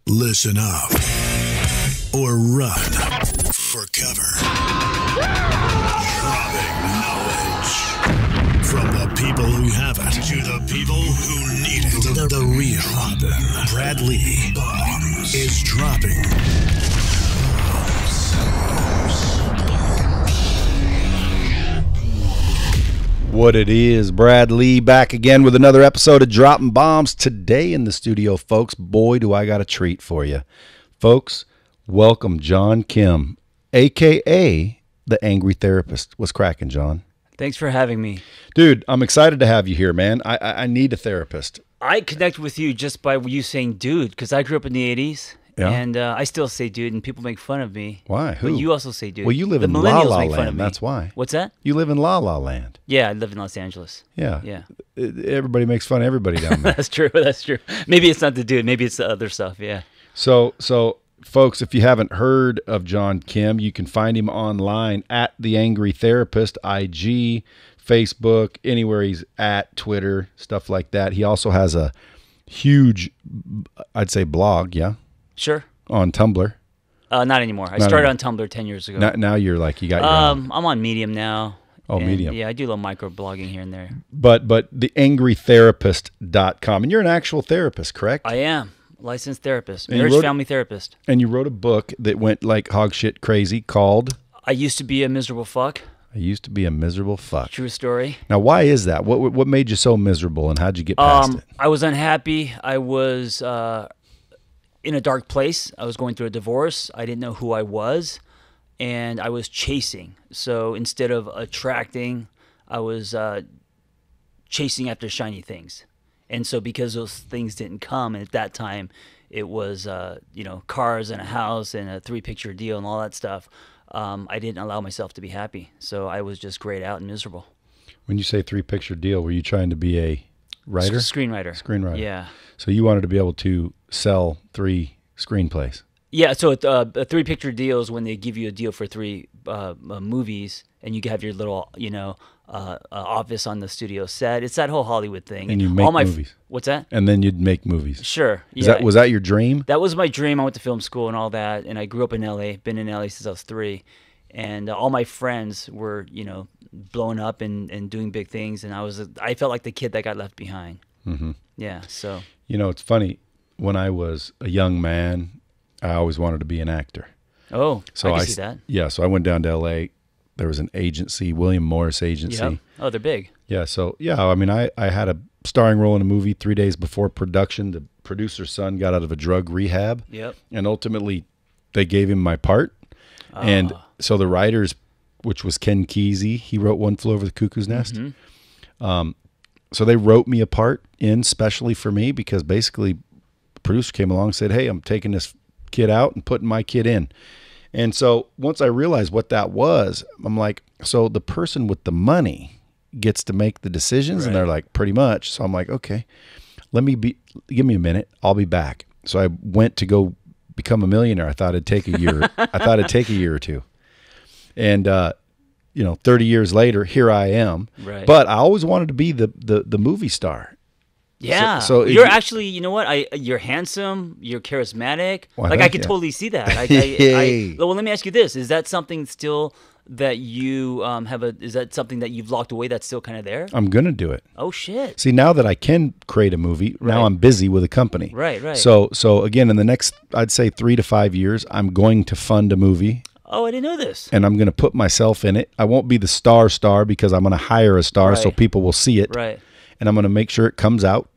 Listen up or run for cover. Dropping knowledge from the people who have it to the people who need it. The real Brad Lee is dropping What it is, Brad Lee back again with another episode of Dropping Bombs. Today in the studio, folks, boy, do I got a treat for you. Folks, welcome John Kim, a.k.a. The Angry Therapist. What's cracking, John? Thanks for having me. Dude, I'm excited to have you here, man. I need a therapist. I connect with you just by you saying dude, because I grew up in the 80s, and I still say dude, and people make fun of me. Why? Who? But you also say dude. Well, you live the in La millennials La make fun of Land, me. that's why. What's that? You live in La La Land. Yeah, I live in Los Angeles. Yeah. Yeah. Everybody makes fun of everybody down there. That's true. That's true. Maybe it's not the dude. Maybe it's the other stuff. Yeah. So, folks, if you haven't heard of John Kim, you can find him online at The Angry Therapist, IG, Facebook, anywhere he's at, Twitter, stuff like that. He also has a huge, I'd say, blog, yeah? Sure. On Tumblr. Not anymore. I started on Tumblr 10 years ago. Now you're like, you got your own. I'm on Medium now. Oh, and, Medium. Yeah, I do a little micro blogging here and there. But theangrytherapist.com. And you're an actual therapist, correct? I am. Licensed therapist. And you Marriage wrote- family therapist. And you wrote a book that went like hog shit crazy called I used to be a miserable fuck. I Used to Be a Miserable Fuck. True story. Now, why is that? What made you so miserable, and how'd you get past it? I was unhappy. I was in a dark place. I was going through a divorce. I didn't know who I was, and I was chasing. So instead of attracting, I was chasing after shiny things. And so because those things didn't come, and at that time it was cars and a house and a 3-picture deal and all that stuff, I didn't allow myself to be happy. So I was just grayed out and miserable. When you say 3-picture deal, were you trying to be a writer? Screenwriter. Yeah. So you wanted to be able to sell 3 screenplays. Yeah, so a 3-picture deal is when they give you a deal for 3 movies, and you have your little, office on the studio set. It's that whole Hollywood thing. And you make movies. What's that? And then you'd make movies. Sure. Yeah. Was that your dream? That was my dream. I went to film school and all that, and I grew up in L.A., been in L.A. since I was 3. And all my friends were, blowing up and doing big things, and I felt like the kid that got left behind. Mm-hmm. Yeah, so. It's funny. When I was a young man, I always wanted to be an actor. Oh, so I can see that. Yeah, so I went down to L.A. There was an agency, William Morris Agency. Yep. Oh, they're big. Yeah, so, I had a starring role in a movie 3 days before production. The producer's son got out of a drug rehab. Yep. And ultimately, they gave him my part. And so the writers, which was Ken Kesey, he wrote One Flew Over the Cuckoo's Nest. Mm-hmm. So they wrote me a part in specially for me because basically the producer came along and said, hey, I'm taking this kid out and putting my kid in. And so once I realized what that was, I'm like, so the person with the money gets to make the decisions? Right. And they're like, pretty much. So I'm like, okay, give me a minute. I'll be back. So I went to go become a millionaire. I thought it'd take a year. I thought it'd take a year or two. And, 30 years later, here I am. Right. But I always wanted to be the movie star. Yeah. So you're actually, you know what? You're handsome. You're charismatic. Well, I could totally see that. Well, let me ask you this: is that something still that you is that something that you've locked away that's still kind of there? I'm gonna do it. Oh shit! See, now that I can create a movie, now I'm busy with a company. Right. So again, in the next, I'd say 3 to 5 years, I'm going to fund a movie. Oh, I didn't know this. And I'm going to put myself in it. I won't be the star because I'm going to hire a star so people will see it. Right. And I'm going to make sure it comes out.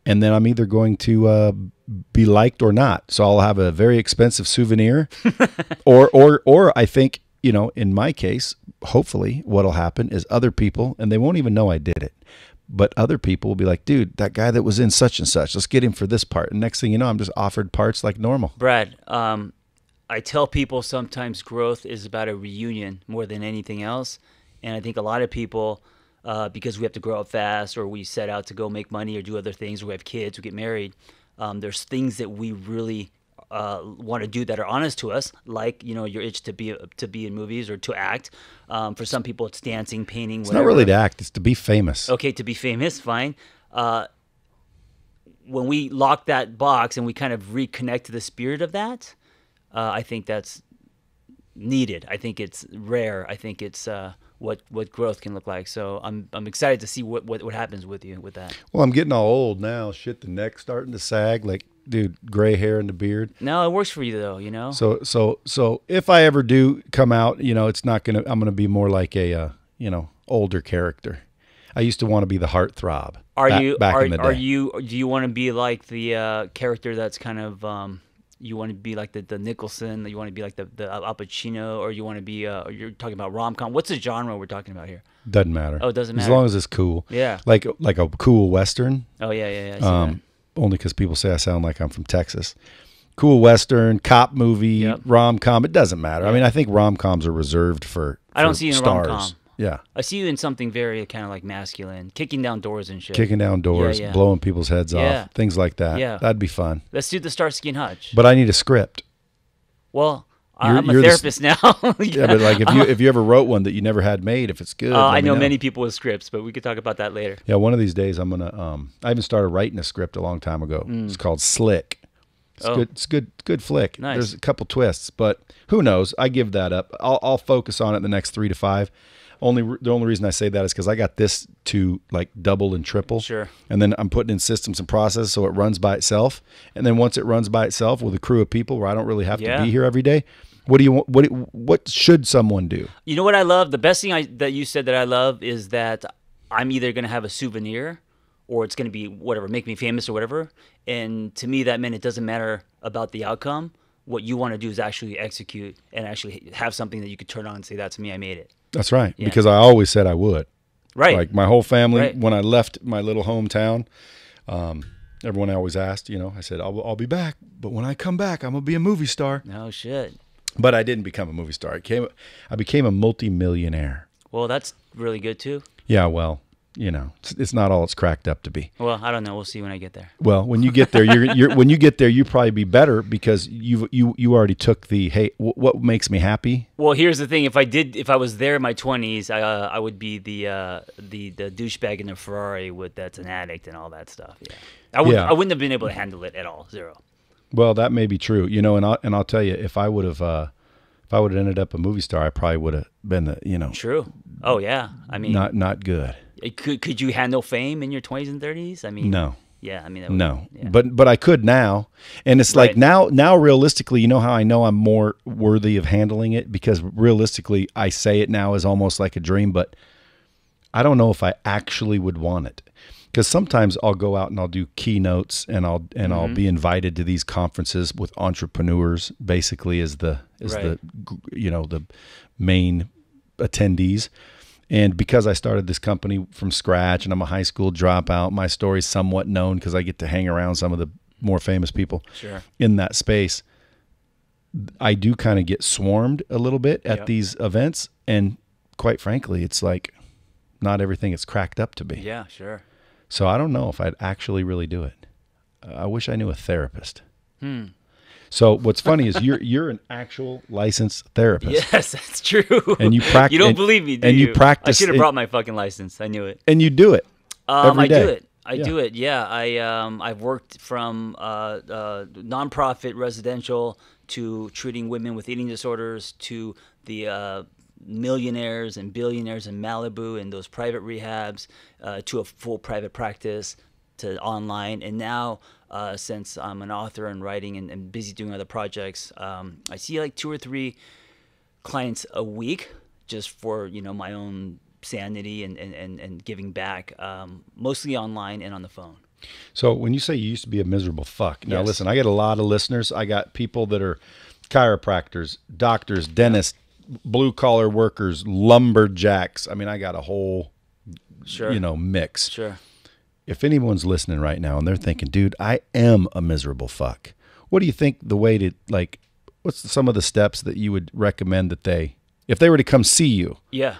And then I'm either going to be liked or not. So I'll have a very expensive souvenir, or I think, in my case, hopefully what'll happen is other people, and they won't even know I did it, but other people will be like, dude, that guy that was in such and such, let's get him for this part. And next thing you know, I'm just offered parts like normal. Brad, I tell people sometimes growth is about a reunion more than anything else. And I think a lot of people, because we have to grow up fast, or we set out to go make money or do other things, or we have kids, we get married, there's things that we really want to do that are honest to us, like your itch to be in movies or to act. For some people, it's dancing, painting, whatever. It's not really to act; it's to be famous. Okay, to be famous, fine. when we lock that box and we kind of reconnect to the spirit of that, I think that's needed. I think it's rare. I think it's what growth can look like. So I'm excited to see what happens with you with that. Well, I'm getting all old now. Shit, the neck's starting to sag. Like, dude, gray hair in the beard. No, it works for you though. You know. So if I ever do come out, you know, it's not gonna. I'm gonna be more like a older character. I used to want to be the heartthrob. Back in the day. Do you want to be like the character that's kind of you want to be like the Nicholson, you want to be like the Al Pacino, or you want to be you're talking about rom-com? What's the genre we're talking about here? Doesn't matter. Oh, it doesn't matter. As long as it's cool. Yeah. Like a cool Western. Oh yeah. I see that. Only because people say I sound like I'm from Texas. Cool Western, cop movie, Yep. rom-com. It doesn't matter. I mean, I think rom-coms are reserved for I don't see you in a stars. rom-com. Yeah. I see you in something very kind of like masculine, kicking down doors and shit. Kicking down doors, Yeah. blowing people's heads Yeah. off, things like that. Yeah. That'd be fun. Let's do the Starsky and Hutch. But I need a script. Well, You're- I'm a you're the- therapist now. Yeah, but like if you ever wrote one that you never had made, if it's good, let I me know many people with scripts, but we could talk about that later. Yeah, one of these days I'm gonna. I even started writing a script a long time ago. It's called Slick. It's Oh. good. It's good flick. Nice. There's a couple twists, but who knows? I give that up. I'll focus on it the next 3 to 5. The only reason I say that is because I got this to like double and triple. Sure. And then I'm putting in systems and processes so it runs by itself. And then once it runs by itself with a crew of people where I don't really have Yeah. to be here every day, what do you want? What should someone do? You know what I love? The best thing that you said that I love is that I'm either going to have a souvenir or it's going to be whatever, make me famous or whatever. And to me, that meant it doesn't matter about the outcome. What you want to do is actually execute and actually have something that you could turn on and say, that's me, I made it. That's right. Yeah. Because I always said I would. Right. Like my whole family, Right. when I left my little hometown, everyone always asked, I said, I'll be back. But when I come back, I'm going to be a movie star. No shit. But I didn't become a movie star. I became a multimillionaire. Well, that's really good too. Yeah, well, it's not all it's cracked up to be. Well, I don't know. We'll see when I get there. Well, when you get there, you probably be better because you already took the, hey, what makes me happy? Well, here's the thing: if I was there in my 20s, I would be the douchebag in the Ferrari that's an addict and all that stuff. Yeah, I wouldn't have been able to handle it at all. Zero. Well, that may be true, and I'll tell you, if I would have ended up a movie star, I probably would have been the, True. Oh yeah. I mean, not good. Could you handle fame in your 20s and 30s? I mean, No. Yeah, I mean, No, yeah. but I could now, and it's like Right. now realistically, you know how I know I'm more worthy of handling it because realistically, I say it now as almost like a dream, but I don't know if I actually would want it because sometimes I'll go out and I'll do keynotes and I'll be invited to these conferences with entrepreneurs, basically as the the main attendees. And because I started this company from scratch and I'm a high school dropout, my story's somewhat known because I get to hang around some of the more famous people Sure. in that space. I do kind of get swarmed a little bit at Yep. these events. And quite frankly, it's like not everything it's cracked up to be. Yeah, sure. So I don't know if I'd actually really do it. I wish I knew a therapist. So what's funny is you're an actual licensed therapist. Yes, that's true. And you practice. You don't believe me, do and you I practice. should have brought my fucking license. I knew it. And you do it. Every I day. do it. I Yeah. do it. Yeah. I've worked from nonprofit residential to treating women with eating disorders to the millionaires and billionaires in Malibu and those private rehabs to a full private practice to online. And now, since I'm an author and writing and busy doing other projects, I see like 2 or 3 clients a week just for, my own sanity and giving back, mostly online and on the phone. So when you say you used to be a miserable fuck, now Yes. listen, I get a lot of listeners. I got people that are chiropractors, doctors, dentists, blue collar workers, lumberjacks. I mean, I got a whole, Sure. mix. Sure. If anyone's listening right now and they're thinking, dude, I am a miserable fuck. What do you think the way to what's some of the steps that you would recommend that if they were to come see you, Yeah.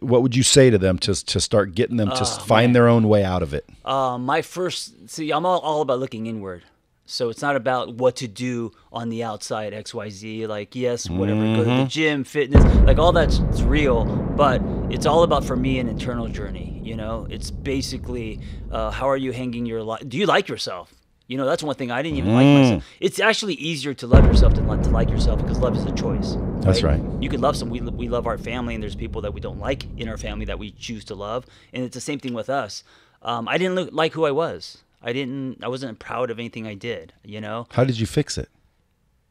what would you say to them to start getting them to find their own way out of it? I'm all about looking inward. So it's not about what to do on the outside, XYZ, like, yes, whatever, go to the gym, fitness, like all that's real, but it's all about, for me, an internal journey, It's basically, how are you hanging your life? Do you like yourself? You know, that's one thing I didn't even like myself. It's actually easier to love yourself than to like yourself, because love is a choice. That's right. You can love we love our family, and there's people that we don't like in our family that we choose to love, and it's the same thing with us. I didn't like who I was. I wasn't proud of anything I did. You know. How did you fix it?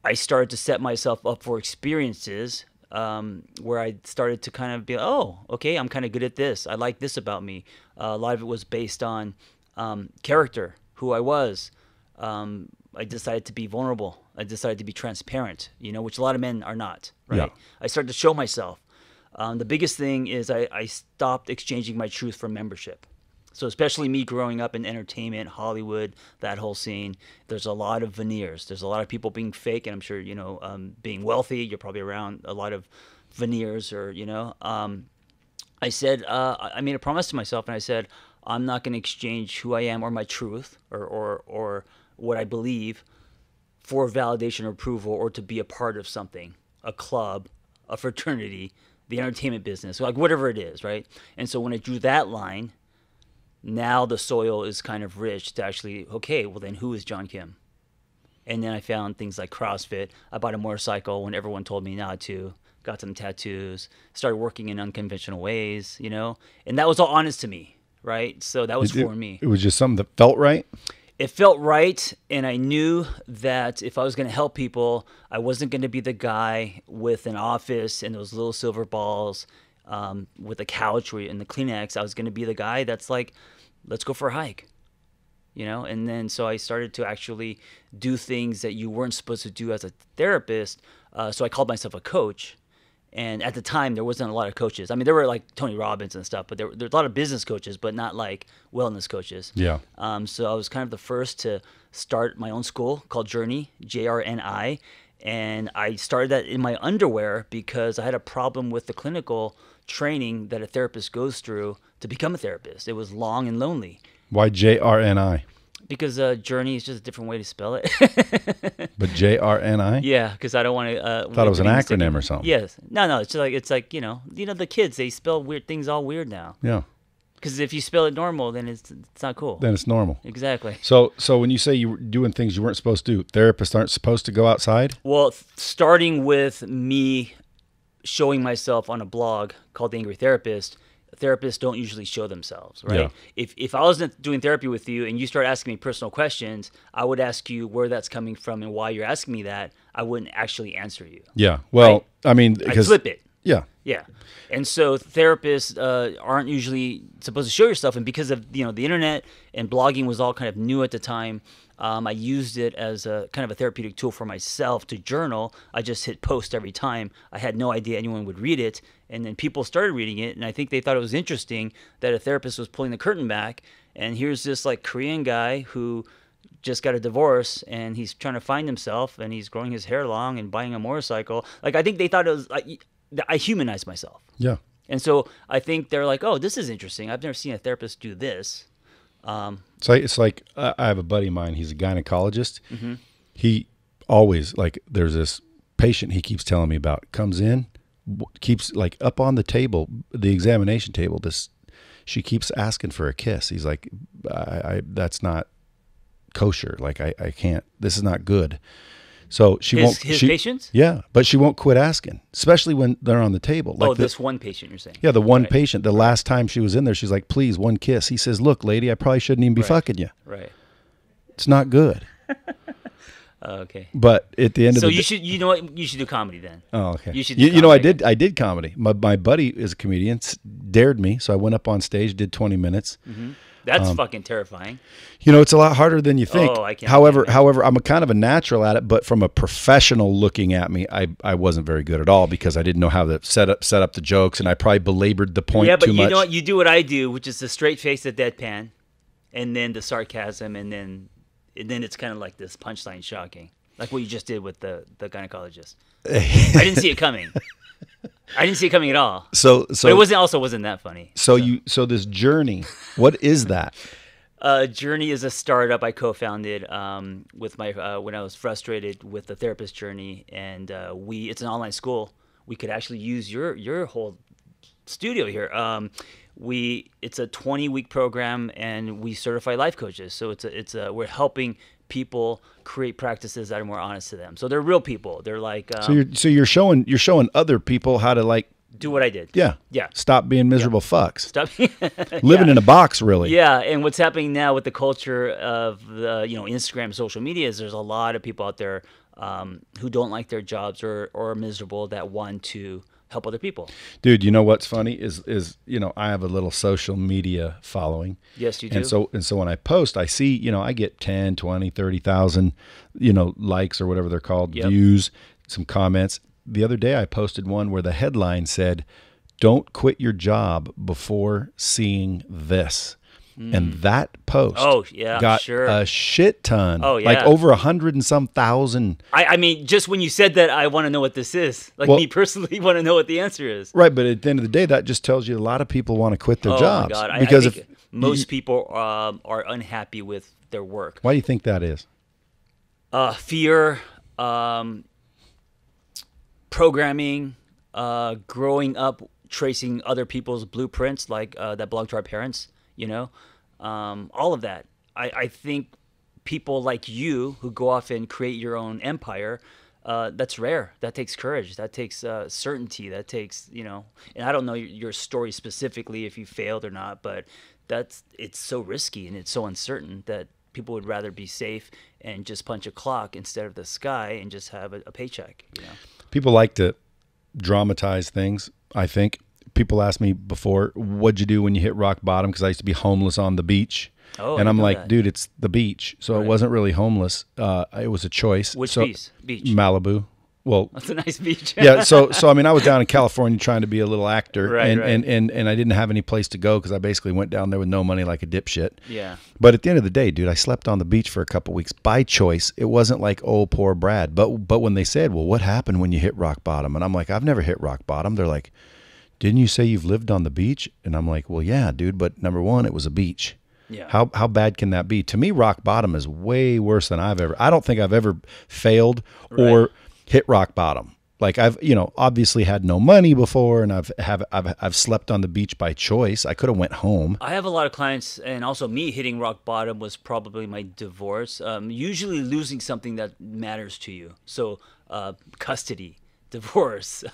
I started to set myself up for experiences where I started to kind of be, oh, okay, I'm kind of good at this. I like this about me. A lot of it was based on character, who I was. I decided to be vulnerable. I decided to be transparent, you know, which a lot of men are not, right? Yeah. I started to show myself. The biggest thing is I stopped exchanging my truth for membership. So especially me growing up in entertainment, Hollywood, that whole scene, there's a lot of veneers. There's a lot of people being fake, and I'm sure, you know, being wealthy, you're probably around a lot of veneers, or, you know. I said, I made a promise to myself, and I said, I'm not going to exchange who I am or my truth or what I believe for validation or approval, or to be a part of something, a club, a fraternity, the entertainment business, like whatever it is, right? And so when I drew that line, now the soil is kind of rich to actually, okay, well then who is John Kim? And then I found things like CrossFit. I bought a motorcycle when everyone told me not to, got some tattoos, started working in unconventional ways, you know? And that was all honest to me, right? So that was for me. It was just something that felt right? It felt right, and I knew that if I was going to help people, I wasn't going to be the guy with an office and those little silver balls with a couch and the Kleenex. I was going to be the guy that's like, let's go for a hike, you know? And then so I started to actually do things that you weren't supposed to do as a therapist. So I called myself a coach. And at the time, there wasn't a lot of coaches. I mean, there were like Tony Robbins and stuff, but there's a lot of business coaches, but not like wellness coaches. Yeah. So I was kind of the first to start my own school called Journey, JRNI. And I started that in my underwear because I had a problem with the clinical training that a therapist goes through to become a therapist. It was long and lonely. Why JRNI? Because Journey is just a different way to spell it. But JRNI? Yeah, because I don't want to. Thought it was an acronym or something. Yes. No. It's like you know the kids, they spell weird things all weird now. Yeah. Because if you spell it normal, then it's not cool. Then it's normal. Exactly. So when you say you were doing things you weren't supposed to do, therapists aren't supposed to go outside? Well, starting with me showing myself on a blog called The Angry Therapist, therapists don't usually show themselves, right? Yeah. If I wasn't doing therapy with you and you start asking me personal questions, I would ask you where that's coming from and why you're asking me that. I wouldn't actually answer you. Yeah. Well, Right? I mean, I'd because flip it. Yeah. Yeah. And so therapists aren't usually supposed to show yourself. And because of, you know, the internet and blogging was all kind of new at the time, I used it as a kind of a therapeutic tool for myself to journal. I just hit post every time. I had no idea anyone would read it. And then people started reading it. And I think they thought it was interesting that a therapist was pulling the curtain back. And here's this like Korean guy who just got a divorce and he's trying to find himself and he's growing his hair long and buying a motorcycle. Like, I think they thought it was like, I humanized myself. Yeah. And so I think they're like, oh, this is interesting. I've never seen a therapist do this. So it's like I have a buddy of mine. He's a gynecologist. Mm-hmm. He always, like, there's this patient he keeps telling me about, comes in, keeps like up on the table, the examination table. She keeps asking for a kiss. He's like, I that's not kosher. Like I can't. This is not good. So his patients? Yeah, but she won't quit asking, especially when they're on the table. Like this one patient you're saying? Yeah, the one Right. patient. The last time she was in there, she's like, please, one kiss. He says, look, lady, I probably shouldn't even be fucking you. Right. It's not good. Okay. But at the end of So the you should, you know what? You should do comedy then. Oh, okay. You should do You know, I comedy. did comedy. My buddy is a comedian, dared me, so I went up on stage, did 20 minutes. That's fucking terrifying. You know, it's a lot harder than you think. Oh, I can't However, imagine. I'm a kind of a natural at it, but from a professional looking at me, I wasn't very good at all because I didn't know how to set up the jokes, and I probably belabored the point Yeah, but too you much. know what? You do what I do, which is the straight face, the deadpan, and then the sarcasm, and then it's kind of like this punchline shocking, like what you just did with the gynecologist. I didn't see it coming. I didn't see it coming at all. So But it wasn't that funny. so this journey, what is that? Journey is a startup I co-founded with my when I was frustrated with the therapist journey, and it's an online school. We could actually use your whole studio here. It's a 20-week program, and we certify life coaches. So we're helping people create practices that are more honest to them. So they're real people. They're like So you're showing other people how to like do what I did. yeah stop being miserable fucks. Stop. Living in a box, really. Yeah, and what's happening now with the culture of the Instagram, social media is there's a lot of people out there who don't like their jobs or are miserable that want to help other people. Dude, you know what's funny is I have a little social media following. Yes, you do. And so when I post, I see, I get 10, 20, 30,000, likes or whatever they're called, views, some comments. The other day I posted one where the headline said, "Don't quit your job before seeing this." And that post got a shit ton. Oh, yeah. Like over 100 and some thousand. I mean, just when you said that, I want to know what this is. Like, me personally want to know what the answer is. Right, but at the end of the day, that just tells you a lot of people want to quit their jobs. Oh, my God. Because I think most people are unhappy with their work. Why do you think that is? Fear, programming, growing up tracing other people's blueprints, like that belong to our parents. All of that. I think people like you who go off and create your own empire, that's rare. That takes courage. That takes certainty. That takes, and I don't know your story specifically if you failed or not, but it's so risky and it's so uncertain that people would rather be safe and just punch a clock instead of the sky and just have a paycheck. People like to dramatize things, I think. People ask me before, what'd you do when you hit rock bottom? Because I used to be homeless on the beach. Oh, and I'm like, that. dude, it's the beach. So Right. It wasn't really homeless. It was a choice. Which beach? Malibu. Well, That's a nice beach. yeah. So I mean, I was down in California trying to be a little actor, Right, and, right. and I didn't have any place to go because I basically went down there with no money like a dipshit. Yeah. But at the end of the day, dude, I slept on the beach for a couple weeks by choice. It wasn't like, oh, poor Brad. But when they said, well, what happened when you hit rock bottom? And I'm like, I've never hit rock bottom. They're like, didn't you say you've lived on the beach? And I'm like, well, yeah, dude. But number one, it was a beach. Yeah. How bad can that be? To me, rock bottom is way worse than I don't think I've ever failed or hit rock bottom. Like I've, obviously had no money before, and I've slept on the beach by choice. I could have went home. I have a lot of clients, and also me hitting rock bottom was probably my divorce. Usually losing something that matters to you. So custody, divorce,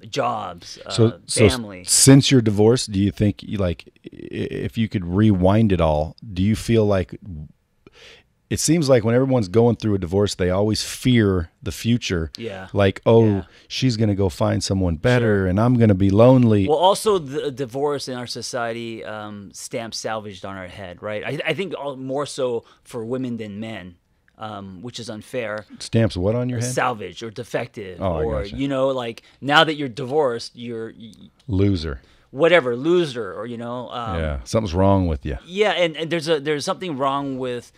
jobs, family. So since you're divorced, do you think if you could rewind it all, do you feel like it seems like when everyone's going through a divorce, they always fear the future. Yeah. Like, she's going to go find someone better, Sure. and I'm going to be lonely. Well, also the divorce in our society stamps salvaged on our head, right? I think more so for women than men, which is unfair. Stamps what on your head? Salvage or defective, Oh, I or gotcha. like now that you're divorced, you're Loser. whatever, loser, or Yeah, something's wrong with you. Yeah, and there's something wrong with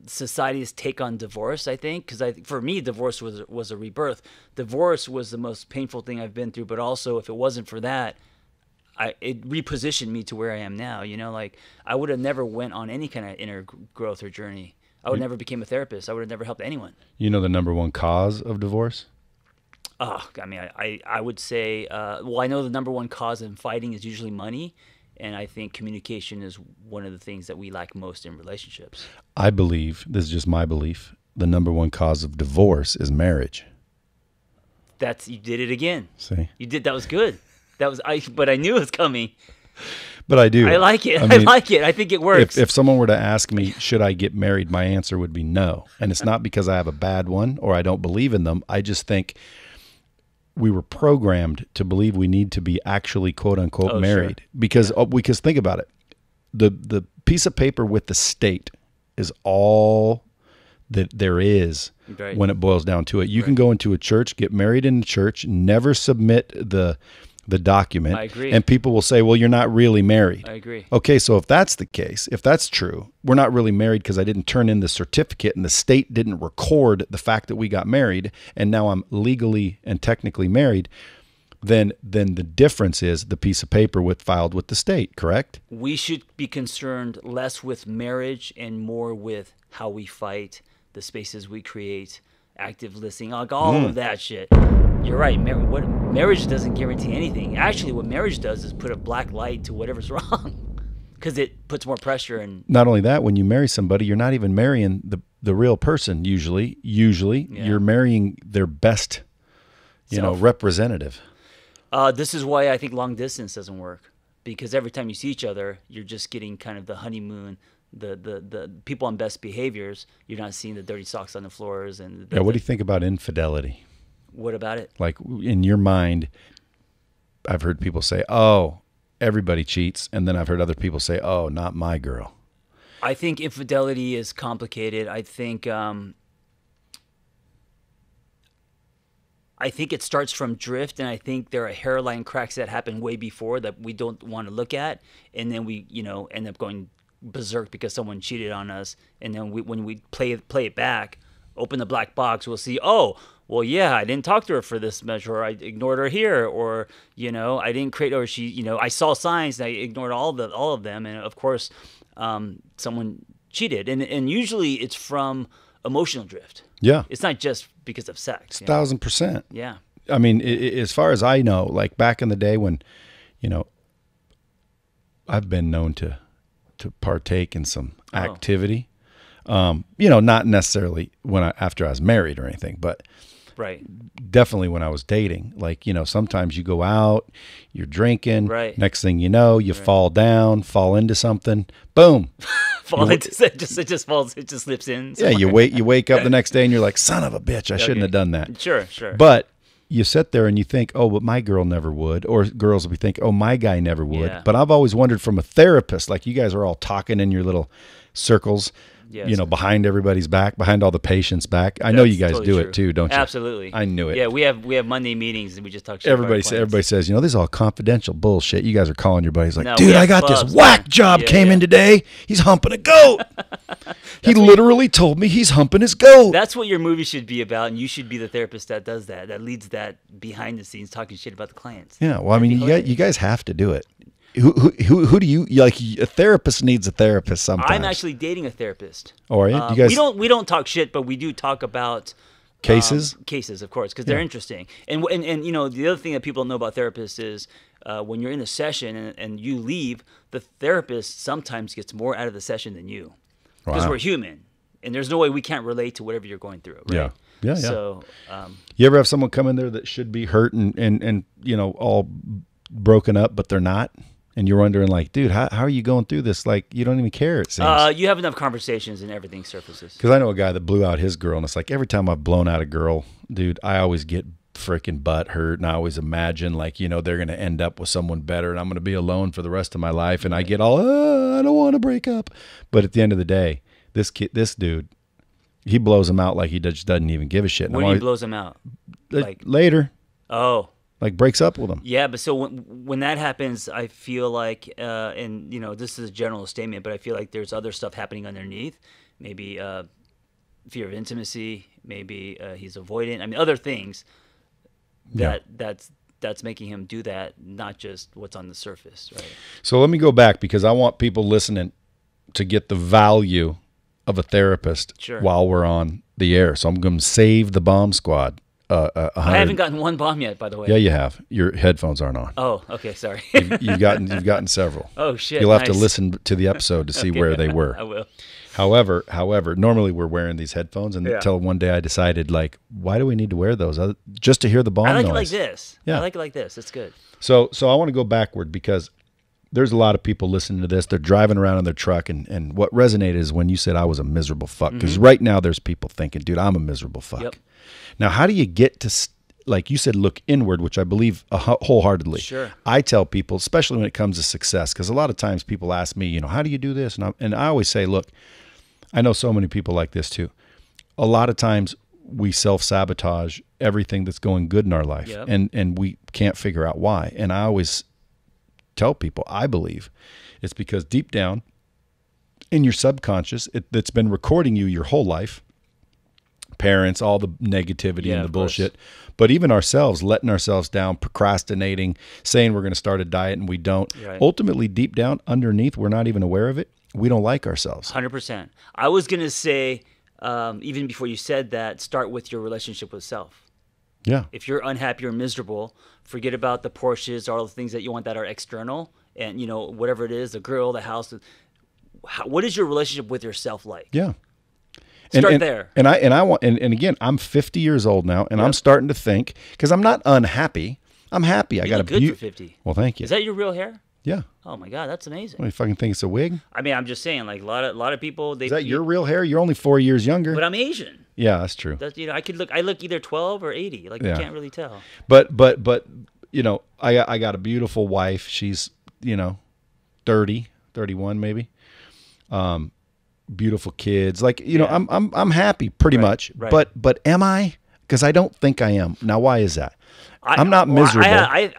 society's take on divorce, I think, because for me, divorce was a rebirth. Divorce was the most painful thing I've been through, but also if it wasn't for that, it repositioned me to where I am now. Like I would have never went on any kind of inner growth or journey. I would never became a therapist. I would have never helped anyone. You know the number one cause of divorce? I mean, I would say, I know the number one cause in fighting is usually money. And I think communication is one of the things that we lack most in relationships. I believe, this is just my belief, the number one cause of divorce is marriage. You did it again. See? You did. That was good. But I knew it was coming. But I do. I like it. I I mean, like it. I think it works. If someone were to ask me, should I get married, my answer would be no. And it's not because I have a bad one or I don't believe in them. I just think we were programmed to believe we need to be actually quote unquote married. Sure. Because think about it. The piece of paper with the state is all that there is when it boils down to it. You can go into a church, get married in the church, never submit the document. I agree. And people will say, well, you're not really married. I agree. Okay, so if that's the case, if that's true, we're not really married because I didn't turn in the certificate and the state didn't record the fact that we got married, and now I'm legally and technically married, then the difference is the piece of paper filed with the state, correct? We should be concerned less with marriage and more with how we fight, the spaces we create, active listening, like all of that shit. You're right. Marriage doesn't guarantee anything. Actually, what marriage does is put a black light to whatever's wrong. because it puts more pressure. And not only that, when you marry somebody, you're not even marrying the real person. Usually you're marrying their best, representative. This is why I think long distance doesn't work, because every time you see each other, you're just getting kind of the honeymoon, the people on best behaviors. You're not seeing the dirty socks on the floors. And what do you think about infidelity? What about it? Like, in your mind, I've heard people say, "Oh, everybody cheats," and then I've heard other people say, "Oh, not my girl." I think infidelity is complicated. I think it starts from drift, and I think there are hairline cracks that happen way before that we don't want to look at, and then we, end up going berserk because someone cheated on us, and then when we play it back, open the black box, we'll see, oh, well, yeah, I didn't talk to her for this measure, or I ignored her here, or I didn't create, or she, I saw signs and I ignored all of them, and of course, someone cheated, and usually it's from emotional drift. Yeah, it's not just because of sex. 1,000%. Yeah, I mean, as far as I know, like back in the day when, I've been known to partake in some activity. Not necessarily after I was married or anything, but right, definitely when I was dating. Like, sometimes you go out, you're drinking, right. Next thing you know, you fall into something, boom. It just falls, it just slips in. Somewhere. Yeah, you wake up the next day and you're like, son of a bitch, I shouldn't have done that. Sure. But you sit there and you think, oh, but my girl never would. Or girls will think, oh, my guy never would. Yeah. But I've always wondered from a therapist, like you guys are all talking in your little circles, behind everybody's back, behind all the patients' back. I know you guys totally do it too, don't you? Absolutely. I knew it. Yeah, we have Monday meetings and we just talk shit. Everybody says, this is all confidential bullshit. You guys are calling your buddies like, dude, I got this whack job came in today. He's humping a goat. He literally told me he's humping his goat. That's what your movie should be about, and you should be the therapist that does that leads that behind the scenes talking shit about the clients. Yeah, well, I mean, you guys have to do it. Who do you like? A therapist needs a therapist sometimes. I'm actually dating a therapist. Oh, are you? You guys? We don't talk shit, but we do talk about cases. Cases, of course, because they're interesting. And the other thing that people don't know about therapists is when you're in a session and you leave, the therapist sometimes gets more out of the session than you, because we're human, and there's no way we can't relate to whatever you're going through. Right? Yeah. So, you ever have someone come in there that should be hurt and all broken up, but they're not? And you're wondering, like, dude, how are you going through this? Like, you don't even care, it seems. You have enough conversations and everything surfaces. Because I know a guy that blew out his girl, and it's like every time I've blown out a girl, dude, I always get freaking butt hurt, and I always imagine, like, they're going to end up with someone better, and I'm going to be alone for the rest of my life, and I get all, I don't want to break up. But at the end of the day, this dude, he blows him out like he just doesn't even give a shit. When he blows him out? Like later. Oh. Like breaks up with him. Yeah, but so when that happens, I feel like, and this is a general statement, but I feel like there's other stuff happening underneath. Maybe fear of intimacy. Maybe he's avoidant. I mean, other things that's making him do that, not just what's on the surface, right? So let me go back, because I want people listening to get the value of a therapist while we're on the air. So I'm going to save the bomb squad. I haven't gotten one bomb yet, by the way. Yeah, you have. Your headphones aren't on. Oh, okay, sorry. you've gotten several. Oh shit! You'll have to listen to the episode to see where they were. I will. However, normally we're wearing these headphones, and until one day I decided, like, why do we need to wear those? Just to hear the bomb noise. I like it like this. Yeah, I like it like this. It's good. So I want to go backward, because there's a lot of people listening to this. They're driving around in their truck, and what resonated is when you said I was a miserable fuck. Because right now there's people thinking, dude, I'm a miserable fuck. Yep. Now, how do you get to, like you said, look inward, which I believe wholeheartedly. Sure. I tell people, especially when it comes to success, because a lot of times people ask me, how do you do this? And I always say, look, I know so many people like this too. A lot of times we self-sabotage everything that's going good in our life, and we can't figure out why. And I always tell people, I believe it's because deep down in your subconscious, that's been recording you your whole life, parents, all the negativity and the bullshit, but even ourselves, letting ourselves down, procrastinating, saying we're going to start a diet and we don't. Right. Ultimately, deep down underneath, we're not even aware of it. We don't like ourselves. 100%. I was going to say, even before you said that, start with your relationship with self. Yeah. If you're unhappy or miserable, forget about the Porsches, all the things that you want that are external, and whatever it is, the girl, the house. What is your relationship with yourself like? Yeah. Start there. And I want, and again, I'm 50 years old now, and I'm starting to think, because I'm not unhappy. I'm happy. I got a good for 50. Well, thank you. Is that your real hair? Yeah. Oh my God, that's amazing. What, you fucking think it's a wig? I mean, I'm just saying, like a lot of people. Is that your real hair? You're only 4 years younger. But I'm Asian. Yeah, that's true. That's, I look either 12 or 80. Like you can't really tell. But I got a beautiful wife. She's 30, 31 maybe. Beautiful kids. Like I'm happy pretty much. Right. But am I? Because I don't think I am. Now, why is that? I'm not miserable. I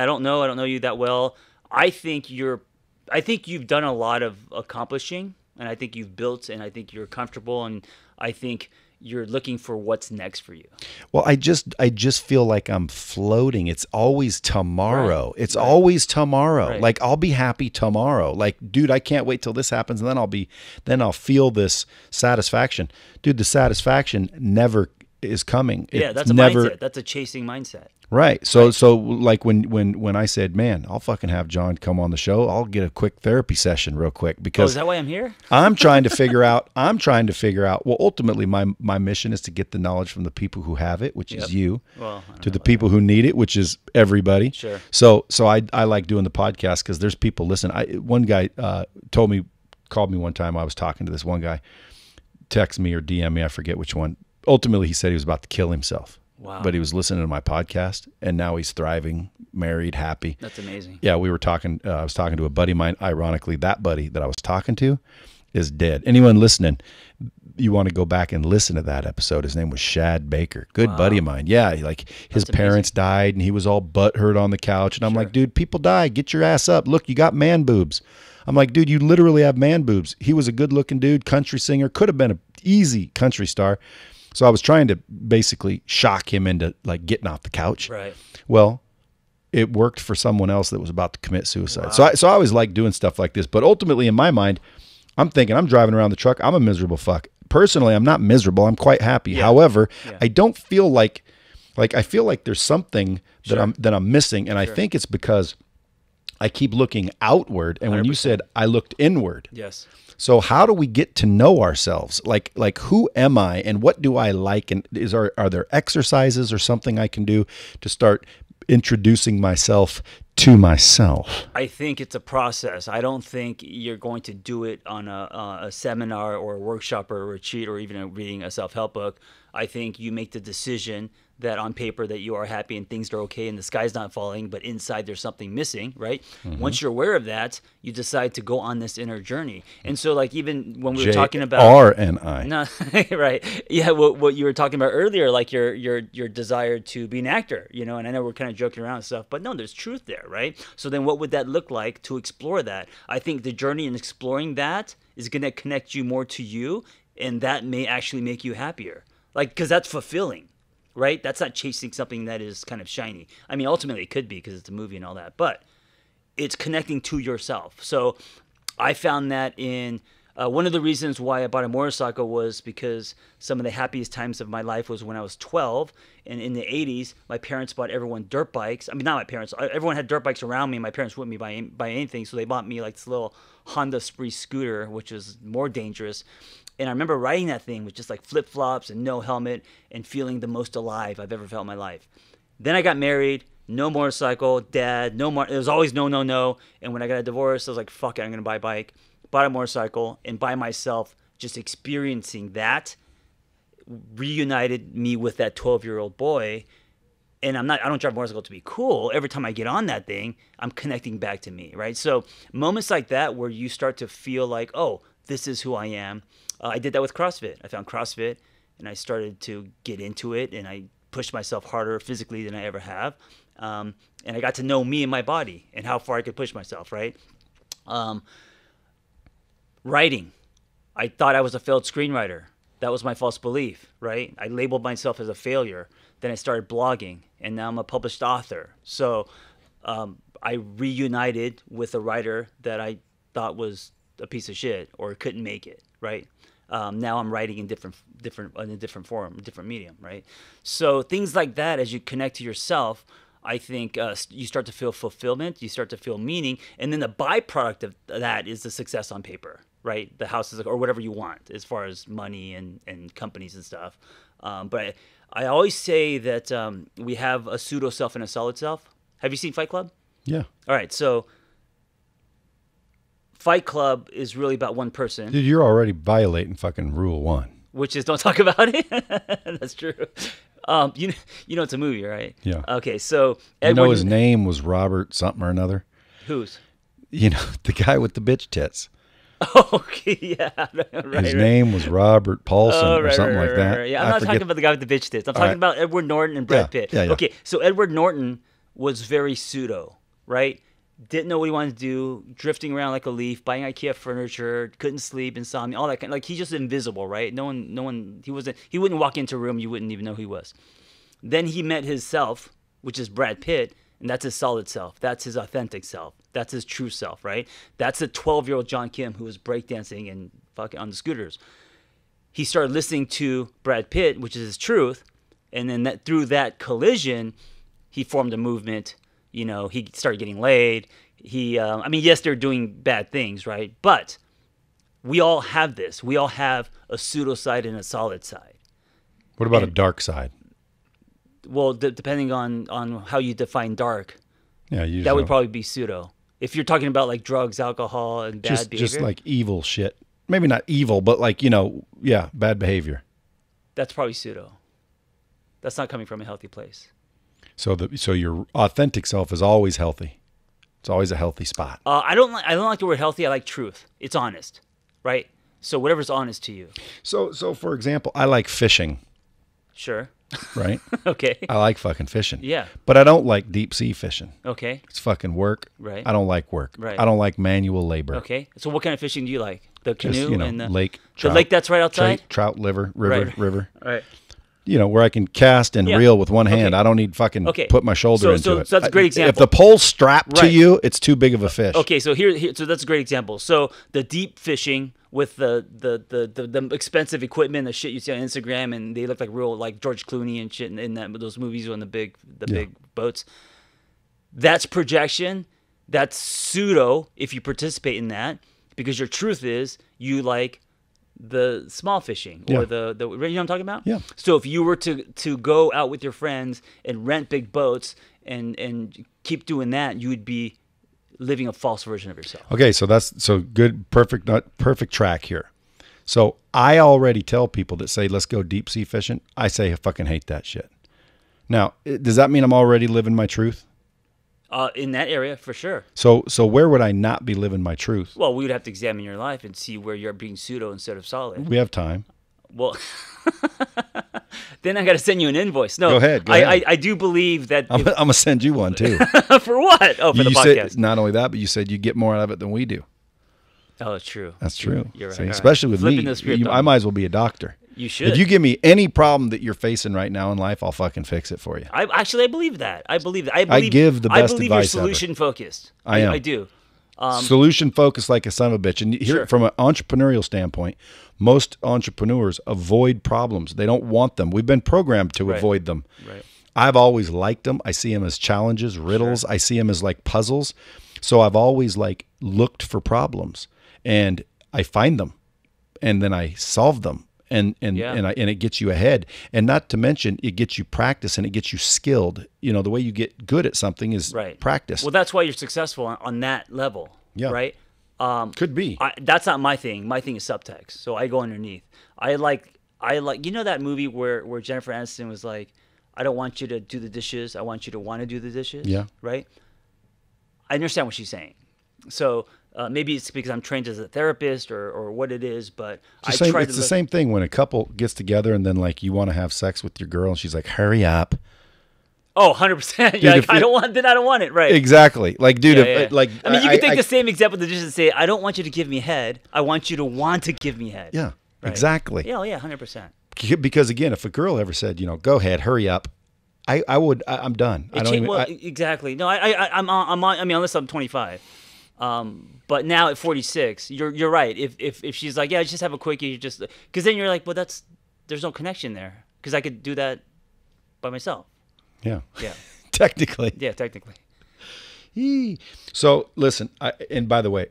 don't know. I don't know you that well. I think you've done a lot of accomplishing, and I think you've built, and I think you're comfortable, and I think you're looking for what's next for you. Well, I just feel like I'm floating. It's always tomorrow. Right. It's always tomorrow. Right. Like I'll be happy tomorrow. Like, dude, I can't wait till this happens, and then I'll feel this satisfaction. Dude, the satisfaction never is coming. Yeah, that's a mindset. That's a chasing mindset. Right. So like when I said, man, I'll fucking have John come on the show. I'll get a quick therapy session real quick because is that why I'm here? I'm trying to figure out. Well, ultimately my mission is to get the knowledge from the people who have it, which is you, to the people who need it, which is everybody. Sure. So I like doing the podcast because there's people listen. One guy called me one time. I was talking to this one guy, text me or DM me, I forget which one. Ultimately, he said he was about to kill himself. Wow. But he was listening to my podcast, and now he's thriving, married, happy. That's amazing. Yeah, we were talking. I was talking to a buddy of mine. Ironically, that buddy that I was talking to is dead. Anyone listening, you want to go back and listen to that episode. His name was Shad Baker. Good buddy of mine. Yeah, like his parents died, and he was all butthurt on the couch. And I'm like, dude, people die. Get your ass up. Look, you got man boobs. I'm like, dude, you literally have man boobs. He was a good-looking dude, country singer, could have been an easy country star. So I was trying to basically shock him into like getting off the couch. Right. Well, it worked for someone else that was about to commit suicide. Wow. So I always like doing stuff like this. But ultimately, in my mind, I'm thinking I'm driving around the truck. I'm a miserable fuck. Personally, I'm not miserable. I'm quite happy. Yeah. However, I don't feel like I feel like there's something that I'm missing, and I think it's because I keep looking outward. And 100%. When you said I looked inward, yes. So how do we get to know ourselves? Like who am I and what do I like? And are there exercises or something I can do to start introducing myself to myself? I think it's a process. I don't think you're going to do it on a seminar or a workshop or a retreat or even reading a self-help book. I think you make the decision that on paper that you are happy and things are okay and the sky's not falling, but inside there's something missing, right? Mm-hmm. Once you're aware of that, you decide to go on this inner journey. And so like even when we were talking about RNI. No, right. Yeah, what you were talking about earlier, like your desire to be an actor, and I know we're kind of joking around and stuff, but no, there's truth there, right? So then what would that look like to explore that? I think the journey in exploring that is going to connect you more to you, and that may actually make you happier. Like, because that's fulfilling. Right? That's not chasing something that is kind of shiny. I mean, ultimately it could be because it's a movie and all that, but it's connecting to yourself. So I found that in one of the reasons why I bought a motorcycle was because some of the happiest times of my life was when I was 12. And in the 80s, my parents bought everyone dirt bikes. I mean, not my parents. Everyone had dirt bikes around me. My parents wouldn't buy anything. So they bought me like this little Honda Spree scooter, which was more dangerous. And I remember riding that thing with just like flip-flops and no helmet and feeling the most alive I've ever felt in my life. Then I got married, no motorcycle, dad, no more. It was always no. And when I got a divorce, I was like, fuck it, I'm going to buy a bike. Bought a motorcycle, and by myself, just experiencing that reunited me with that 12-year-old boy. And I don't drive a motorcycle to be cool. Every time I get on that thing, I'm connecting back to me, right? So moments like that where you start to feel like, oh, this is who I am. I did that with CrossFit. I found CrossFit, and I started to get into it, and I pushed myself harder physically than I ever have. And I got to know me and my body and how far I could push myself, right? Writing. I thought I was a failed screenwriter. That was my false belief, right? I labeled myself as a failure. Then I started blogging, and now I'm a published author. So I reunited with a writer that I thought was a piece of shit or couldn't make it, right? Now I'm writing in in a different form, different medium, right? So things like that, as you connect to yourself, I think you start to feel fulfillment, you start to feel meaning, and then the byproduct of that is the success on paper, right? The houses or whatever you want as far as money and companies and stuff. But I always say that we have a pseudo self and a solid self. Have you seen Fight Club? Yeah. All right, so Fight Club is really about one person. Dude, you're already violating fucking rule 1. Which is don't talk about it. That's true. You know it's a movie, right? Yeah. Okay, so You know his name was Robert something or another? Whose? You know, the guy with the bitch tits. Okay, yeah, right. His name was Robert Paulson or something like that. Right. Yeah, I'm not talking about the guy with the bitch tits. I'm talking about Edward Norton and Brad Pitt. Yeah. Okay, so Edward Norton was very pseudo, right? Didn't know what he wanted to do, drifting around like a leaf, buying IKEA furniture, couldn't sleep, insomnia, all that kind. Like he's just invisible, right? No one. He wouldn't walk into a room, you wouldn't even know who he was. Then he met his self, which is Brad Pitt, and that's his solid self. That's his authentic self. That's his true self, right? That's a 12-year-old John Kim who was breakdancing and fucking on the scooters. He started listening to Brad Pitt, which is his truth, and then through that collision, he formed a movement. You know, he started getting laid. Yes, they're doing bad things, right? But we all have this. We all have a pseudo side and a solid side. What about a dark side? Well, depending on how you define dark, Yeah, that would probably be pseudo. If you're talking about like drugs, alcohol, and bad behavior. Just like evil shit. Maybe not evil, but like, bad behavior. That's probably pseudo. That's not coming from a healthy place. So your authentic self is always healthy. It's always a healthy spot. I don't like the word healthy. I like truth. It's honest, right? So whatever's honest to you. So for example, I like fishing, Sure. right? Okay. I like fucking fishing. Yeah. But I don't like deep sea fishing. Okay. It's fucking work. Right. I don't like work. Right. I don't like manual labor. Okay. So what kind of fishing do you like? The Just, canoe and the lake. the Trout, lake that's right outside. Trout, river. All right. Where I can cast and reel with one hand. Okay. I don't need fucking Okay. put my shoulder into So it. that's a great example. If the pole's strapped to Right. you, it's too big of a fish. Okay, so so that's a great example. So the deep fishing with the expensive equipment, the shit you see on Instagram, and they look like real, like George Clooney and shit in those movies on the big boats. That's projection. That's pseudo if you participate in that, because your truth is you like the small fishing or the you know what I'm talking about? Yeah. So if you were to go out with your friends and rent big boats and keep doing that, you would be living a false version of yourself. Okay, so good, perfect track here. So I already tell people that say, let's go deep sea fishing. I say, I fucking hate that shit. Now, does that mean I'm already living my truth? In that area, for sure. So where would I not be living my truth? Well, we would have to examine your life and see where you're being pseudo instead of solid. We have time. Well, then I got to send you an invoice. No, Go ahead. I do believe that. I'm going to send you one too. For what? Oh, for the you podcast. said, not only that, but you said you get more out of it than we do. Oh, that's true. That's true. You're right. See, All right. especially with Flipping me, the script I might as well be a doctor. You should. If you give me any problem that you're facing right now in life, I'll fucking fix it for you. I believe that. I believe that. I give the best I believe advice you're solution focused. I am. I do. Solution focused like a son of a bitch. And here, Sure. from an entrepreneurial standpoint, most entrepreneurs avoid problems. They don't want them. We've been programmed to Right. avoid them. Right. I've always liked them. I see them as challenges, riddles. I see them as like puzzles. So I've always like looked for problems, and I find them, and then I solve them. And it gets you ahead, and not to mention it gets you practice and it gets you skilled. The way you get good at something is practice. Well, that's why you're successful on that level. Yeah. Right. Could be. That's not my thing. My thing is subtext. So I go underneath. I like that movie where Jennifer Aniston was like, I don't want you to do the dishes. I want you to want to do the dishes. Yeah. Right. I understand what she's saying. So. Maybe it's because I'm trained as a therapist or what it is, but it's the same thing when a couple gets together and then like you want to have sex with your girl and she's like, hurry up. Oh, 100%. You're like, I don't want it. Right. Exactly. Like, dude, you can take the same example of the dishes and say, I don't want you to give me head. I want you to want to give me head. Yeah, right. Exactly. Yeah, 100%. Because again, if a girl ever said, go ahead, hurry up, I'm done. Exactly. No, I'm on, unless I'm 25. But now at 46, you're right. If she's like, yeah, just have a quickie, you just because then you're like, well, there's no connection there because I could do that by myself. Yeah. Yeah. Technically. Yeah, technically. So listen, and by the way,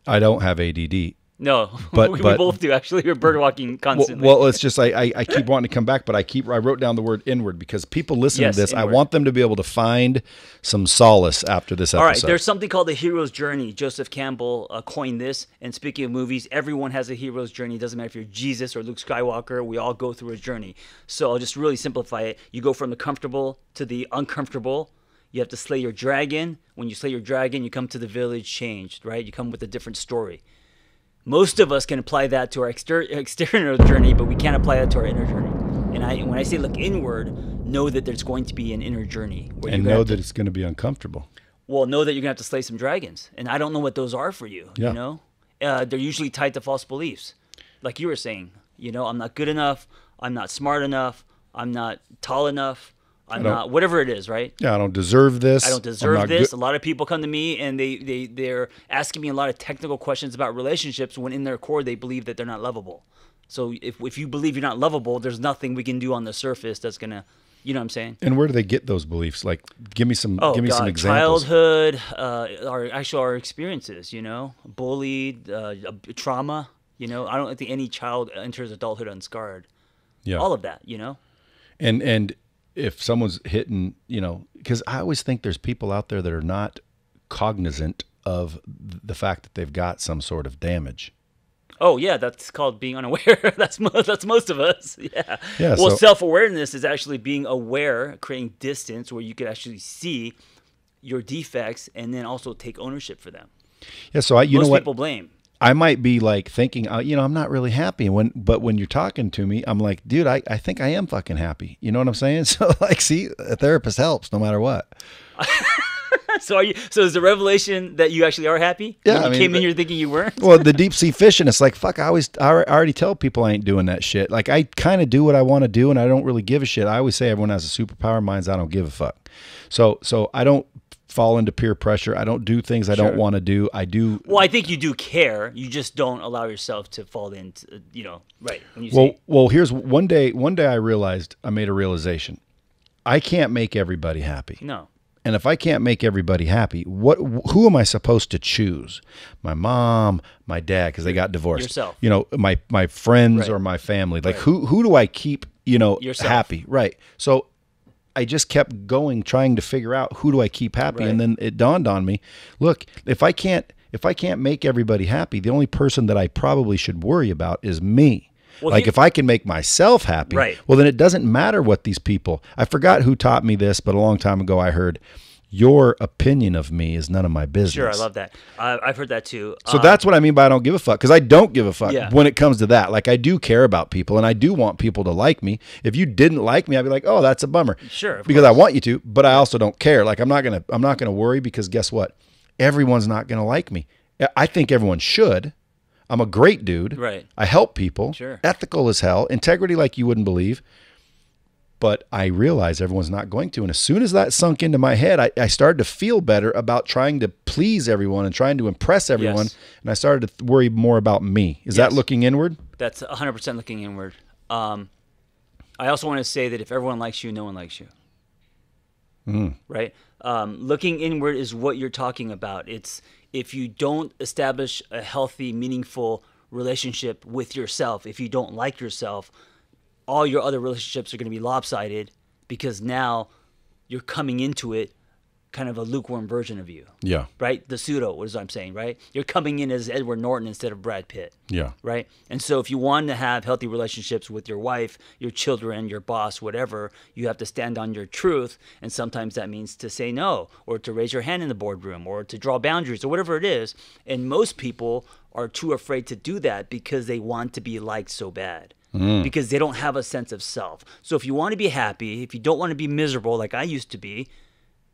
I don't have ADD. No, But- we but- both do actually. We're bird walking constantly. Well, it's just I keep wanting to come back, but I wrote down the word inward because people listening Yes, to this, inward. I want them to be able to find some solace after this episode. All right, there's something called the hero's journey. Joseph Campbell coined this. And speaking of movies, everyone has a hero's journey. It doesn't matter if you're Jesus or Luke Skywalker. We all go through a journey. So I'll just really simplify it. You go from the comfortable to the uncomfortable. You have to slay your dragon. When you slay your dragon, you come to the village changed, right? You come with a different story. Most of us can apply that to our external journey, but we can't apply that to our inner journey. And when I say look inward, know that there's going to be an inner journey. Where and you're gonna know have that it's going to be uncomfortable. well, know that you're going to have to slay some dragons. And I don't know what those are for you, Yeah. you know? They're usually tied to false beliefs. Like you were saying, you know, I'm not good enough. I'm not smart enough. I'm not tall enough. I'm not, whatever it is, right? Yeah, I don't deserve this. I don't I'm deserve not this. good- A lot of people come to me and they're asking me a lot of technical questions about relationships when in their core they believe that they're not lovable. So if you believe you're not lovable, there's nothing we can do on the surface that's going to, you know what I'm saying? And where do they get those beliefs? Like, give me some Oh, some God, examples. childhood, our experiences, you know, bullied, trauma, you know. I don't think any child enters adulthood unscarred. Yeah. All of that, you know. And if someone's hitting, you know, because I always think there's people out there that are not cognizant of the fact that they've got some sort of damage. Oh yeah, that's called being unaware. that's most of us. Yeah. Yeah, Well, so- self-awareness is actually being aware, creating distance where you can actually see your defects and then also take ownership for them. Yeah. So you Most know what? people blame. I might be like thinking, you know, I'm not really happy. But when you're talking to me, I'm like, dude, I think I am fucking happy. You know what I'm saying? So like, see, a therapist helps no matter what. So is the revelation that you actually are happy? Yeah, When you I mean, came in but- here thinking you weren't? Well, the deep sea fishing, it's like, fuck, I already tell people I ain't doing that shit. Like, I kind of do what I want to do and I don't really give a shit. I always say everyone has a superpower. Mine's I don't give a fuck. So I don't fall into peer pressure. I don't do things I don't want to do. I do. Well, I think you do care. You just don't allow yourself to fall into, you know, right. When you Well, say, well, here's one day I made a realization. I can't make everybody happy. no. And if I can't make everybody happy, who am I supposed to choose? My mom, my dad, because they got divorced. Yourself. You know, my friends Right. or my family. Like who do I keep, you know, Yourself. happy? Right. So I just kept going, trying to figure out who do I keep happy. Right. And then it dawned on me, look, if I can't make everybody happy, the only person that I probably should worry about is me. Well, Like if I can make myself happy, Right. well, then it doesn't matter what these people, I forgot who taught me this, but a long time ago I heard, your opinion of me is none of my business. Sure, I love that. I've heard that too. So that's what I mean by I don't give a fuck, because I don't give a fuck Yeah. when it comes to that. Like I do care about people and I do want people to like me. If you didn't like me, I'd be like, oh, that's a bummer. Sure, of Because I want you to, but I also don't care. Like I'm not gonna worry because guess what? Everyone's not gonna like me. I think everyone should. I'm a great dude. Right. I help people. Sure. Ethical as hell. Integrity like you wouldn't believe. But I realize everyone's not going to. And as soon as that sunk into my head, I started to feel better about trying to please everyone and trying to impress everyone. Yes. And I started to worry more about me. Is that Yes. looking inward? That's 100% looking inward. I also want to say that if everyone likes you, no one likes you. Right? Looking inward is what you're talking about. It's if you don't establish a healthy, meaningful relationship with yourself, if you don't like yourself, all your other relationships are going to be lopsided because now you're coming into it kind of a lukewarm version of you. Yeah. Right? The pseudo, what is I'm saying, right? You're coming in as Edward Norton instead of Brad Pitt. Yeah. Right? And so if you want to have healthy relationships with your wife, your children, your boss, whatever, you have to stand on your truth. And sometimes that means to say no, or to raise your hand in the boardroom, or to draw boundaries, or whatever it is. And most people are too afraid to do that because they want to be liked so bad. Because they don't have a sense of self. So if you want to be happy, if you don't want to be miserable like I used to be,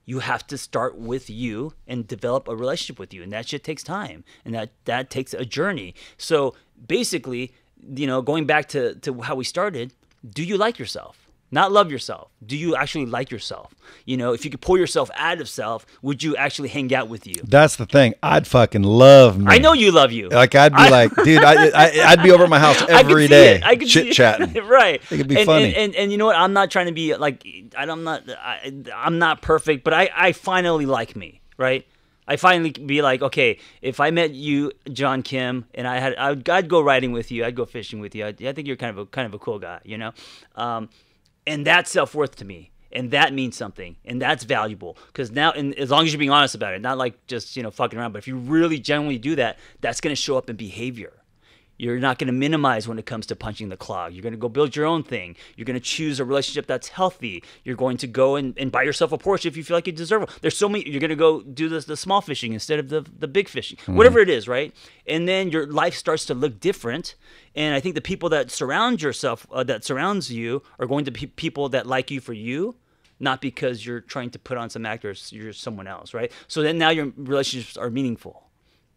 you have to start with you and develop a relationship with you. And that shit takes time. And that takes a journey. So basically, you know, going back to how we started, do you like yourself? Not love yourself. Do you actually like yourself? You know, if you could pull yourself out of self, would you actually hang out with you? That's the thing. I'd fucking love me. I know you love you. Like I'd be like, dude, I'd be over at my house every day, chit chatting. Right. It could be funny. And you know what? I'm not trying to be like, I'm not perfect, but I finally like me, right? I finally be like, okay, if I met you, John Kim, and I'd go riding with you, I'd go fishing with you. I think you're kind of a cool guy, you know. And that's self-worth to me. And that means something. And that's valuable. Because now, and as long as you're being honest about it, not like just, you know, fucking around, but if you really genuinely do that, that's going to show up in behavior. You're not going to minimize when it comes to punching the clock. You're going to go build your own thing. You're going to choose a relationship that's healthy. You're going to go and buy yourself a Porsche if you feel like you deserve it. There's so many. You're going to go do the small fishing instead of the big fishing. Whatever it is, right? And then your life starts to look different. And I think the people that surrounds you are going to be people that like you for you, not because you're trying to put on some act or you're someone else, right? So then now your relationships are meaningful.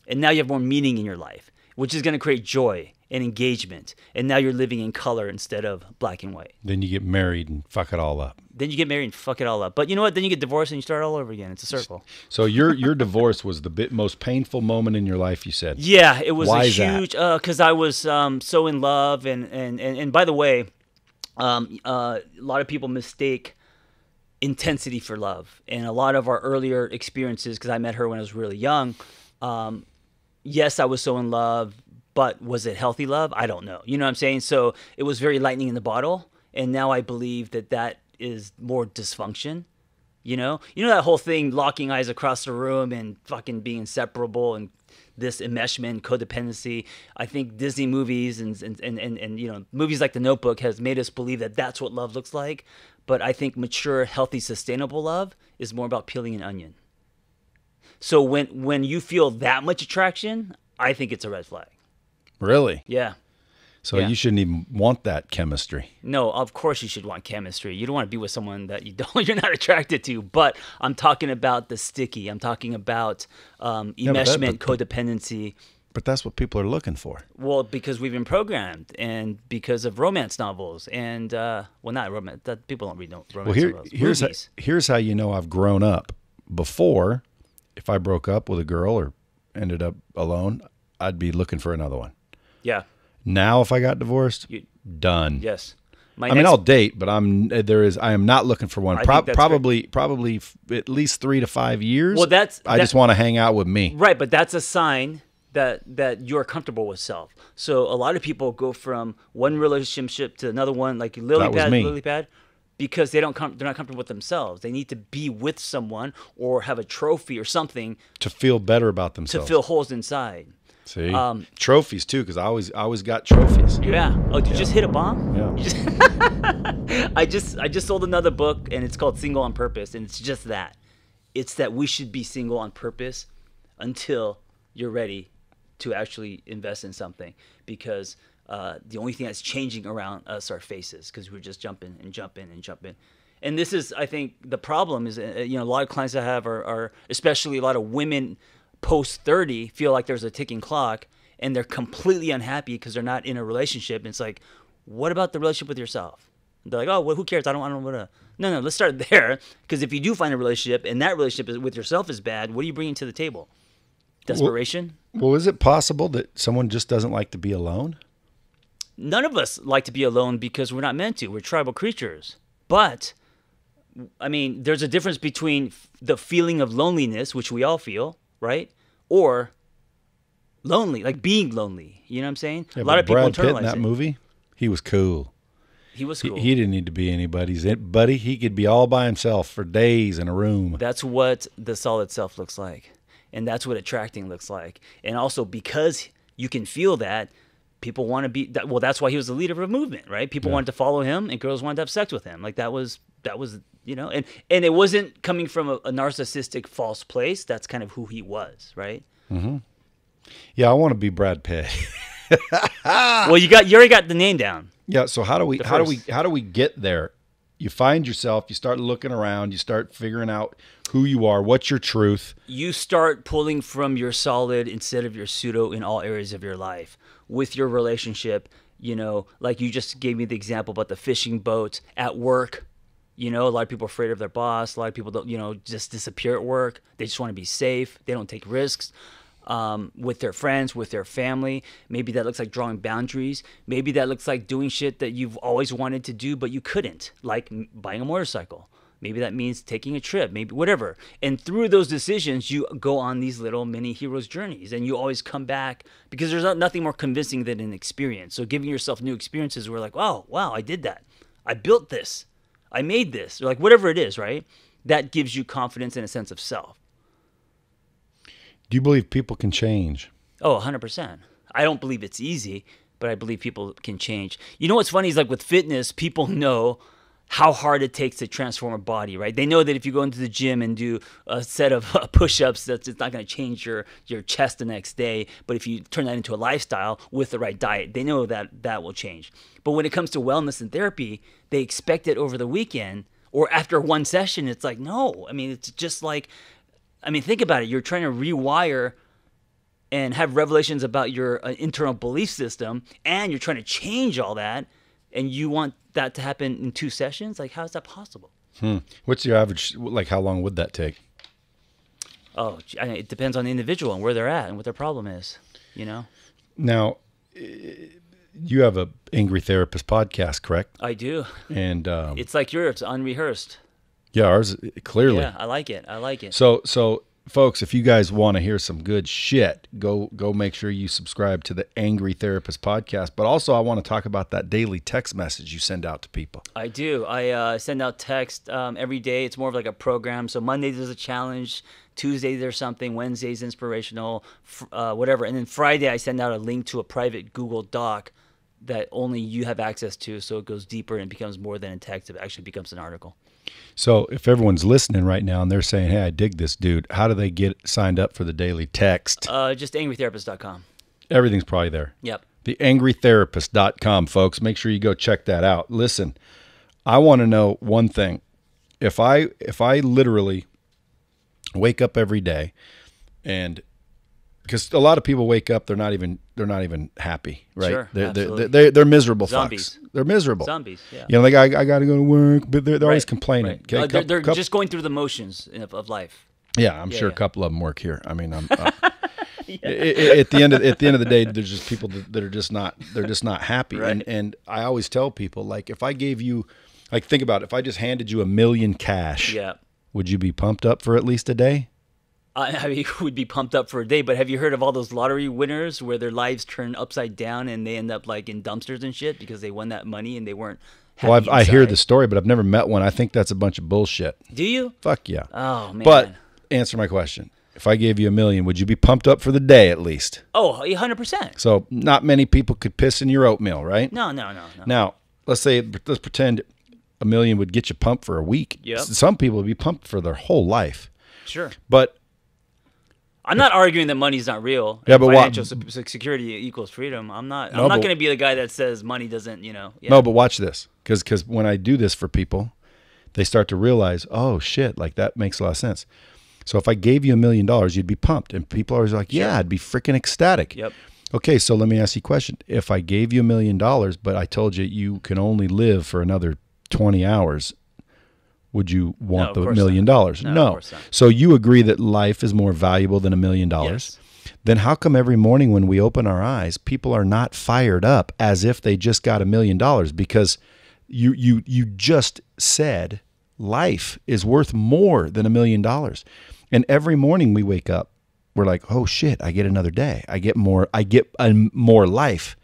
And now you have more meaning in your life, which is going to create joy and engagement. And now you're living in color instead of black and white. Then you get married and fuck it all up. Then you get married and fuck it all up. But you know what? Then you get divorced and you start all over again. It's a circle. So your divorce was the most painful moment in your life, you said? Yeah, it was Why a is that? huge, because I was so in love. And by the way, a lot of people mistake intensity for love. And a lot of our earlier experiences, because I met her when I was really young, yes, I was so in love, but was it healthy love? I don't know. You know what I'm saying? So it was very lightning in the bottle. And now I believe that is more dysfunction. You know that whole thing, locking eyes across the room and fucking being inseparable and this enmeshment, codependency. I think Disney movies and you know, movies like The Notebook has made us believe that that's what love looks like. But I think mature, healthy, sustainable love is more about peeling an onion. So when you feel that much attraction, I think it's a red flag. Really? Yeah. So Yeah. you shouldn't even want that chemistry. No, of course you should want chemistry. You don't want to be with someone that you're not attracted to. But I'm talking about the sticky. I'm talking about enmeshment, codependency. But that's what people are looking for. Well, because we've been programmed, and because of romance novels, and well, not romance. That people don't read romance novels. Here's how you know I've grown up. Before, if I broke up with a girl or ended up alone, I'd be looking for another one. Yeah. Now, if I got divorced, done. Yes. I mean, I'll date, but I am not looking for one. I think that's Probably at least 3 to 5 years. Well, I just want to hang out with me. Right, but that's a sign that you're comfortable with self. So a lot of people go from one relationship to another one, like lily pad, because they're not comfortable with themselves. They need to be with someone or have a trophy or something To feel better about to themselves. fill holes inside. See, trophies too, because I always got trophies. Yeah. Oh, did you just hit a bomb? Yeah. You just, I just sold another book, and it's called Single on Purpose, and it's just that. It's that we should be single on purpose until you're ready to actually invest in something, because the only thing that's changing around us are faces, because we're just jumping. And this is, I think, the problem is, a lot of clients I have are especially a lot of women post 30 feel like there's a ticking clock, and they're completely unhappy because they're not in a relationship. And it's like, what about the relationship with yourself? And they're like, oh, well, who cares? I don't want to. No, let's start there, because if you do find a relationship and that relationship with yourself is bad, what are you bringing to the table? Desperation? Well, is it possible that someone just doesn't like to be alone? None of us like to be alone because we're not meant to. We're tribal creatures. But, I mean, there's a difference between the feeling of loneliness, which we all feel, right? Or lonely, like being lonely. You know what I'm saying? Yeah, a lot of people Brad Pitt in internalize that it. movie, he was cool. He was cool. He didn't need to be anybody's buddy. He could be all by himself for days in a room. That's what the solid self looks like. And that's what attracting looks like. And also, because you can feel that, people want to be, well, that's why he was the leader of a movement, right? People wanted to follow him, and girls wanted to have sex with him. Like that was, and it wasn't coming from a narcissistic false place. That's kind of who he was, right? Mm-hmm. Yeah, I want to be Brad Pitt. Well, you already got the name down. Yeah. So how do we get there? You find yourself. You start looking around. You start figuring out who you are. What's your truth? You start pulling from your solid instead of your pseudo in all areas of your life. With your relationship, You know, like you just gave me the example about the fishing boats at work. You know, a lot of people are afraid of their boss. A lot of people don't, you know, just disappear at work. They just want to be safe. They don't take risks with their friends, with their family. Maybe that looks like drawing boundaries. Maybe that looks like doing shit that you've always wanted to do, but you couldn't, like buying a motorcycle. Maybe that means taking a trip, maybe whatever. And through those decisions, you go on these little mini heroes journeys, and you always come back because there's nothing more convincing than an experience. So giving yourself new experiences where like, oh, wow, I did that. I built this. I made this, or like whatever it is, right? That gives you confidence and a sense of self. Do you believe people can change? Oh, 100%. I don't believe it's easy, but I believe people can change. You know what's funny is like with fitness, people know how hard it takes to transform a body, right? They know that if you go into the gym and do a set of push-ups, it's not going to change your chest the next day. But if you turn that into a lifestyle with the right diet, they know that will change. But when it comes to wellness and therapy, they expect it over the weekend or after one session. It's like, no. I mean, it's just like, I mean, think about it. You're trying to rewire and have revelations about your internal belief system, and you're trying to change all that, and you want that to happen in 2 sessions? Like, how is that possible? What's your average, like how long would that take? Oh, it depends on the individual and where they're at and what their problem is, you know? Now, you have a Angry Therapist podcast, correct? I do. And It's like yours, it's unrehearsed. yeah, ours, clearly. Yeah, I like it. I like it. So folks, if you guys want to hear some good shit, go make sure you subscribe to the Angry Therapist podcast. But also, I want to talk about that daily text message you send out to people. I do. I send out text every day. It's more of like a program. So Mondays there's a challenge, Tuesdays there's something, Wednesdays inspirational, whatever. And then Friday I send out a link to a private Google Doc that only you have access to. So it goes deeper and it becomes more than a text. It actually becomes an article. So if everyone's listening right now and they're saying, hey, I dig this dude, how do they get signed up for the daily text? Just angrytherapist.com. Everything's probably there. Yep. TheAngryTherapist.com, folks. Make sure you go check that out. Listen, I want to know one thing. If I literally wake up every day, and because a lot of people wake up, they're not even happy, right? Sure, they're miserable Zombies. fucks. They're miserable. Zombies, yeah. You know, like I got to go to work, but they're always complaining. Right. Okay? They're just going through the motions of life. Yeah, I'm sure a couple of them work here. I mean, I'm at the end of the day, there's just people that are just not happy. Right. And I always tell people, like, if I gave you, like, think about it, if I just handed you $1 million cash, Yeah. would you be pumped up for at least a day? I mean, would be pumped up for a day, but have you heard of all those lottery winners where their lives turn upside down and they end up like in dumpsters and shit because they won that money and they weren't happy Well, I hear inside? the story, but I've never met one. I think that's a bunch of bullshit. Do you? Fuck yeah. Oh, man. But answer my question. If I gave you $1 million, would you be pumped up for the day at least? Oh, 100%. So not many people could piss in your oatmeal, right? No. Now, let's pretend $1 million would get you pumped for a week. Yep. Some people would be pumped for their whole life. Sure. But I'm not arguing that money's not real. Yeah, but financial security equals freedom. I'm not going to be the guy that says money doesn't, Yeah. No, but watch this. Because when I do this for people, they start to realize, oh, shit, like that makes a lot of sense. So if I gave you $1 million, you'd be pumped. And people are always like, yeah, I'd be freaking ecstatic. Yep. Okay, so let me ask you a question. If I gave you $1 million, but I told you you can only live for another 20 hours, would you want the $1 million? No, of course not. So you agree that life is more valuable than $1 million? Yes. Then how come every morning when we open our eyes, people are not fired up as if they just got $1 million? Because you just said life is worth more than $1 million. And every morning we wake up, we're like, oh shit, I get another day. I get more life.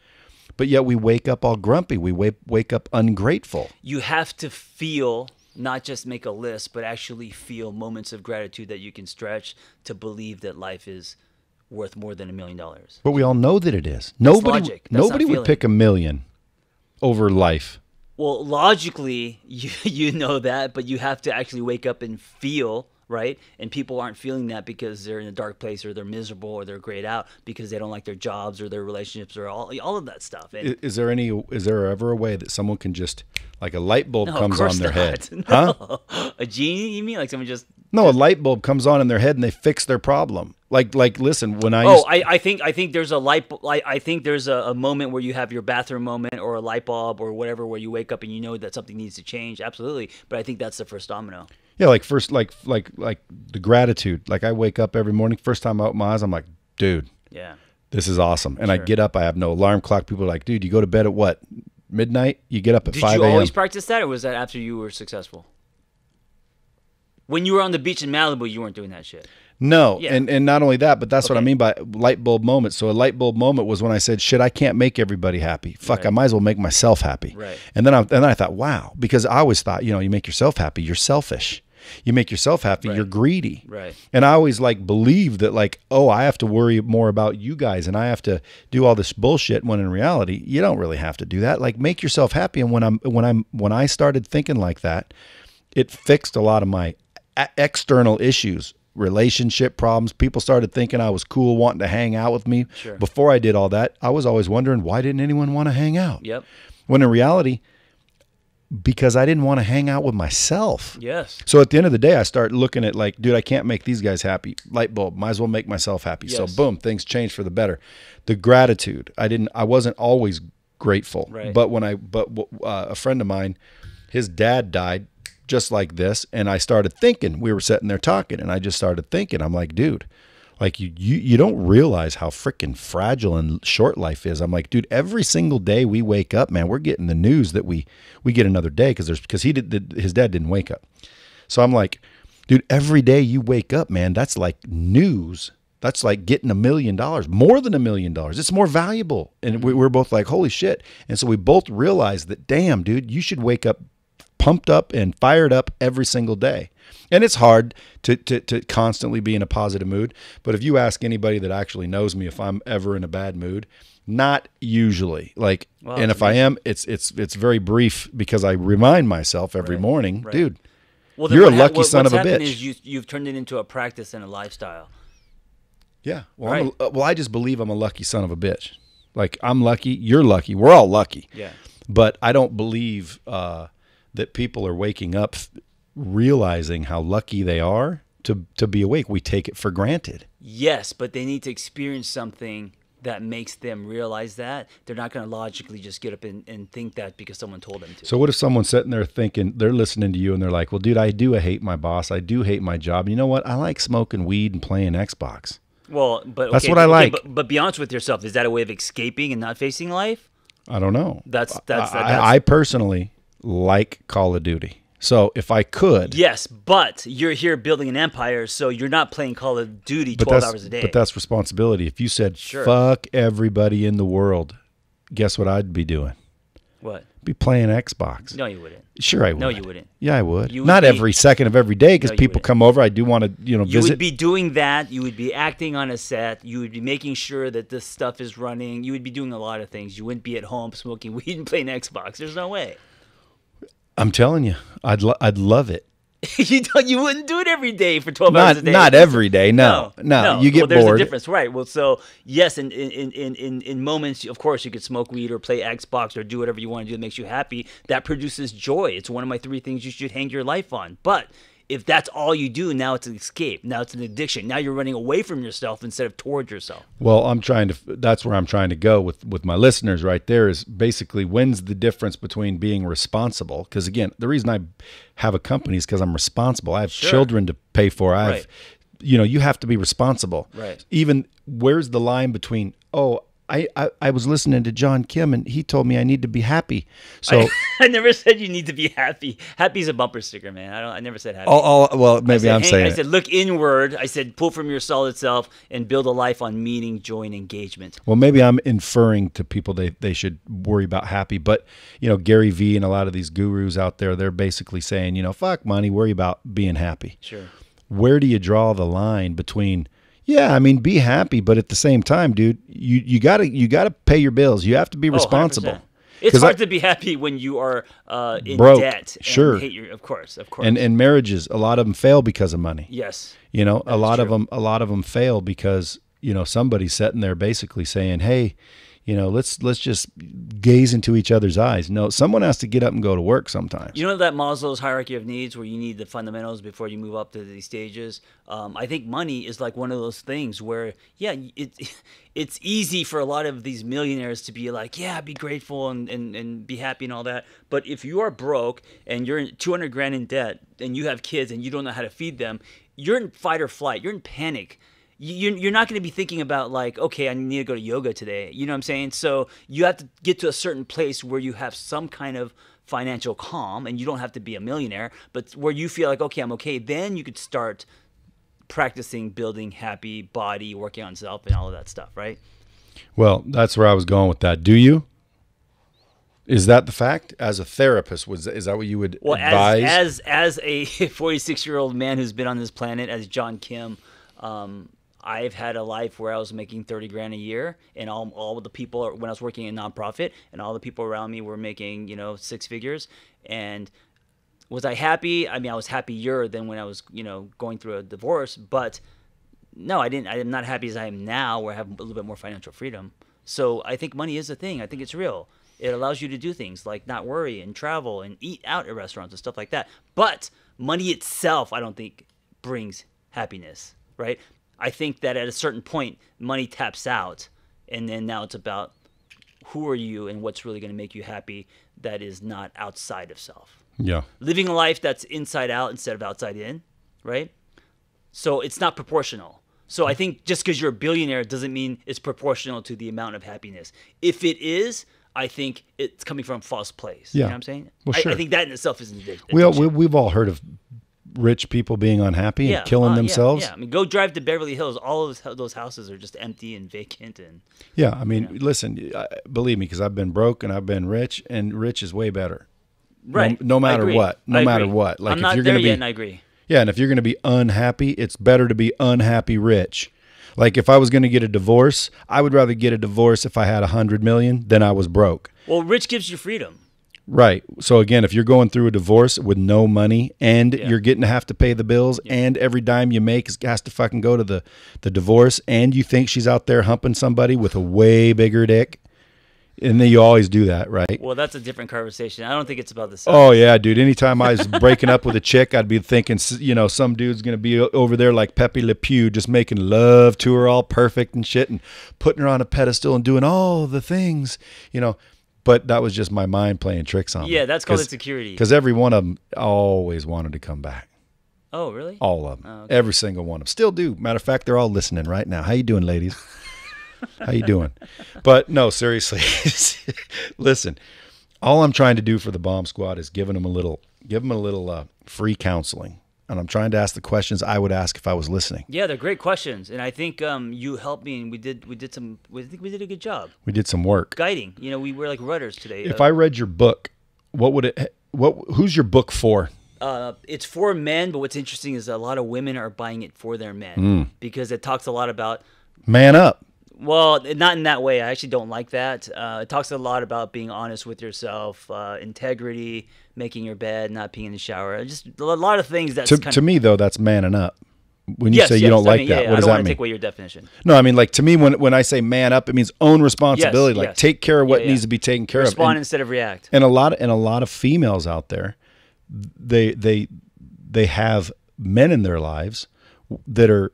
But yet we wake up all grumpy. We wake up ungrateful. You have to feel, not just make a list, but actually feel moments of gratitude that you can stretch to believe that life is worth more than $1 million. But we all know that it is. logic. That's Nobody not would feeling. pick $1 million over life. Well, logically, you know that, but you have to actually wake up and feel, right? And people aren't feeling that because they're in a dark place or they're miserable or they're grayed out because they don't like their jobs or their relationships or all of that stuff. And Is there ever a way that someone can just, like a light bulb no, comes of course on their head? not. Huh? No. A genie, you mean? Like someone just... No, a light bulb comes on in their head and they fix their problem. Listen, when I Oh, used, I think there's a I think there's a moment where you have your bathroom moment or a light bulb or whatever where you wake up and you know that something needs to change. Absolutely, but I think that's the first domino. yeah, like first, like the gratitude. Like I wake up every morning, first time I open my eyes, I'm like, dude, Yeah. this is awesome. And I get up, I have no alarm clock. People are like, dude, you go to bed at what? Midnight? You get up at Did 5 you a.m. always practice that, or was that after you were successful? When you were on the beach in Malibu, you weren't doing that shit. No, Yeah. and not only that, but that's what I Okay. mean by light bulb moment. So a light bulb moment was when I said, shit, I can't make everybody happy. Fuck, Right. I might as well make myself happy. Right. And then I thought, wow, because I always thought, you make yourself happy, you're selfish. You make yourself happy, Right. you're greedy. Right. And I always believed that I have to worry more about you guys and I have to do all this bullshit, when in reality, you don't really have to do that. Like, make yourself happy. And when I started thinking like that, it fixed a lot of my external issues, relationship problems. People started thinking I was cool, wanting to hang out with me. Sure. Before I did all that, I was always wondering, why didn't anyone want to hang out? Yep. When in reality, because I didn't want to hang out with myself. Yes. So at the end of the day, I start looking at dude, I can't make these guys happy. Light bulb, might as well make myself happy. So Yes. boom, things changed for the better. The gratitude, I wasn't always grateful, Right. but a friend of mine, his dad died just like this. And I started thinking, we were sitting there talking and I just started thinking, I'm like, dude, like you don't realize how freaking fragile and short life is. I'm like, dude, every single day we wake up, man, we're getting the news that we get another day because his dad didn't wake up. So I'm like, dude, every day you wake up, man, that's like news. That's like getting $1 million, more than $1 million. It's more valuable. And we're both like, holy shit. And so we both realized that, damn, dude, you should wake up pumped up and fired up every single day. And it's hard to constantly be in a positive mood. But if you ask anybody that actually knows me, if I'm ever in a bad mood, not usually. Wow, and that's if I am, it's very brief because I remind myself every Right, morning, right. dude, Well, then you're a what lucky son what's of a happened bitch. Is you've turned it into a practice and a lifestyle. Yeah. Well, Right. I just believe I'm a lucky son of a bitch. Like, I'm lucky. You're lucky. We're all lucky. Yeah. But I don't believe that people are waking up realizing how lucky they are to be awake. We take it for granted. Yes, but they need to experience something that makes them realize that. They're not going to logically just get up and think that because someone told them to. So what if someone's sitting there thinking, they're listening to you and they're like, well, dude, I hate my boss. I do hate my job. You know what? I like smoking weed and playing Xbox. Well, but That's okay, what I okay, like. But be honest with yourself. Is that a way of escaping and not facing life? I don't know. I personally like Call of Duty. So if I could, Yes, but you're here building an empire, so you're not playing Call of Duty 12 hours a day. But that's responsibility. If you said, Sure. fuck everybody in the world, guess what I'd be doing? What? Be playing Xbox. No, you wouldn't. Sure I would. No, you wouldn't. Yeah, I would. You would Not be- every second of every day because No, you people wouldn't. come over. I do want to, You visit. would be doing that. You would be acting on a set. You would be making sure that this stuff is running. You would be doing a lot of things. You wouldn't be at home smoking weed and playing Xbox. There's no way. I'm telling you, I'd love it. You wouldn't do it every day for 12 hours a day. Not every day. No. You get well, there's bored. a difference, right? Well, so yes, in moments, of course, you could smoke weed or play Xbox or do whatever you want to do that makes you happy. That produces joy. It's one of my 3 things you should hang your life on. But if that's all you do, now it's an escape. Now it's an addiction. Now you're running away from yourself instead of towards yourself. Well, that's where I'm trying to go with my listeners right there is basically when's the difference between being responsible? Because again, the reason I have a company is because I'm responsible. I have children to pay for. Right. You have to be responsible. Right. Even where's the line between, I was listening to John Kim and he told me I need to be happy. So I never said you need to be happy. Happy's a bumper sticker, man. I never said happy. well, maybe I'm saying I said, look inward. I said, pull from your solid self and build a life on meaning, joy, and engagement. Well, maybe I'm inferring to people they should worry about happy. But, Gary Vee and a lot of these gurus out there, they're basically saying, fuck money, worry about being happy. Sure. Where do you draw the line between, be happy, but at the same time, dude, you gotta pay your bills. You have to be responsible. 100%. It's hard to be happy when you are in broke, debt. sure. And hate of course. And marriages, a lot of them fail because of money. Yes. A lot of them fail because, somebody's sitting there basically saying, hey, let's just gaze into each other's eyes. No, someone has to get up and go to work sometimes. You know that Maslow's hierarchy of needs, where you need the fundamentals before you move up to these stages. I think money is like one of those things where, yeah, it's easy for a lot of these millionaires to be like, yeah, be grateful and be happy and all that. But if you are broke and you're in 200 grand in debt and you have kids and you don't know how to feed them, you're in fight or flight. You're in panic. You're not going to be thinking about like, okay, I need to go to yoga today. You know what I'm saying? So you have to get to a certain place where you have some kind of financial calm, and you don't have to be a millionaire, but where you feel like, okay, I'm okay. Then you could start practicing building happy body, working on self, and all of that stuff, right? Well, that's where I was going with that. Do you? Is that the fact? As a therapist, is that what you would advise? As a 46-year-old man who's been on this planet, as John Kim, I've had a life where I was making 30 grand a year, and all the people, when I was working in nonprofit, and all the people around me were making, 6 figures. And was I happy? I mean, I was happier than when I was, going through a divorce, but no, I didn't. I'm not happy as I am now, where I have a little bit more financial freedom. So I think money is a thing. I think it's real. It allows you to do things like not worry and travel and eat out at restaurants and stuff like that. But money itself, I don't think brings happiness, right? I think that at a certain point, money taps out, and then now it's about who are you and what's really going to make you happy that is not outside of self. Yeah. Living a life that's inside out instead of outside in, right? So it's not proportional. So I think just because you're a billionaire doesn't mean it's proportional to the amount of happiness. If it is, I think it's coming from a false place. Yeah. You know what I'm saying? Well, sure. I think that in itself is an addiction. We've all heard of rich people being unhappy and killing themselves. Yeah. I mean, go drive to Beverly Hills. All of those houses are just empty and vacant. And yeah, I mean, listen, believe me, because I've been broke and I've been rich, and rich is way better. Right. No matter what. No matter what. Like, I'm not there yet, and I agree. Yeah, and if you're going to be unhappy, it's better to be unhappy rich. Like if I was going to get a divorce, I would rather get a divorce if I had 100 million than I was broke. Well, rich gives you freedom. Right. So again, if you're going through a divorce with no money and you're getting to have to pay the bills and every dime you make has to fucking go to the divorce, and you think she's out there humping somebody with a way bigger dick, and then you always do that, right? Well, that's a different conversation. I don't think it's about the size. Oh yeah, dude. Anytime I was breaking up with a chick, I'd be thinking, some dude's going to be over there like Pepe Le Pew, just making love to her all perfect and shit and putting her on a pedestal and doing all the things, But that was just my mind playing tricks on me. Yeah, that's called insecurity. Because every one of them always wanted to come back. Oh, really? All of them. Oh, okay. Every single one of them. Still do. Matter of fact, they're all listening right now. How you doing, ladies? How you doing? But no, seriously. Listen, all I'm trying to do for the Bomb Squad is give them a little free counseling. And I'm trying to ask the questions I would ask if I was listening. Yeah, they're great questions, and I think you helped me, and we did a good job. We did some work guiding. We were like rudders today. If I read your book, who's your book for? It's for men, but what's interesting is a lot of women are buying it for their men because it talks a lot about man up. Well, not in that way. I actually don't like that. It talks a lot about being honest with yourself, integrity, making your bed, not peeing in the shower. Just a lot of things. To me, though, that's manning up. When you say you don't like that, what does that mean? I don't want to take away your definition. No, I mean, like, to me, when I say man up, it means own responsibility. Yes. Take care of what needs to be taken care of. Respond instead of react. And a lot of females out there, they have men in their lives that are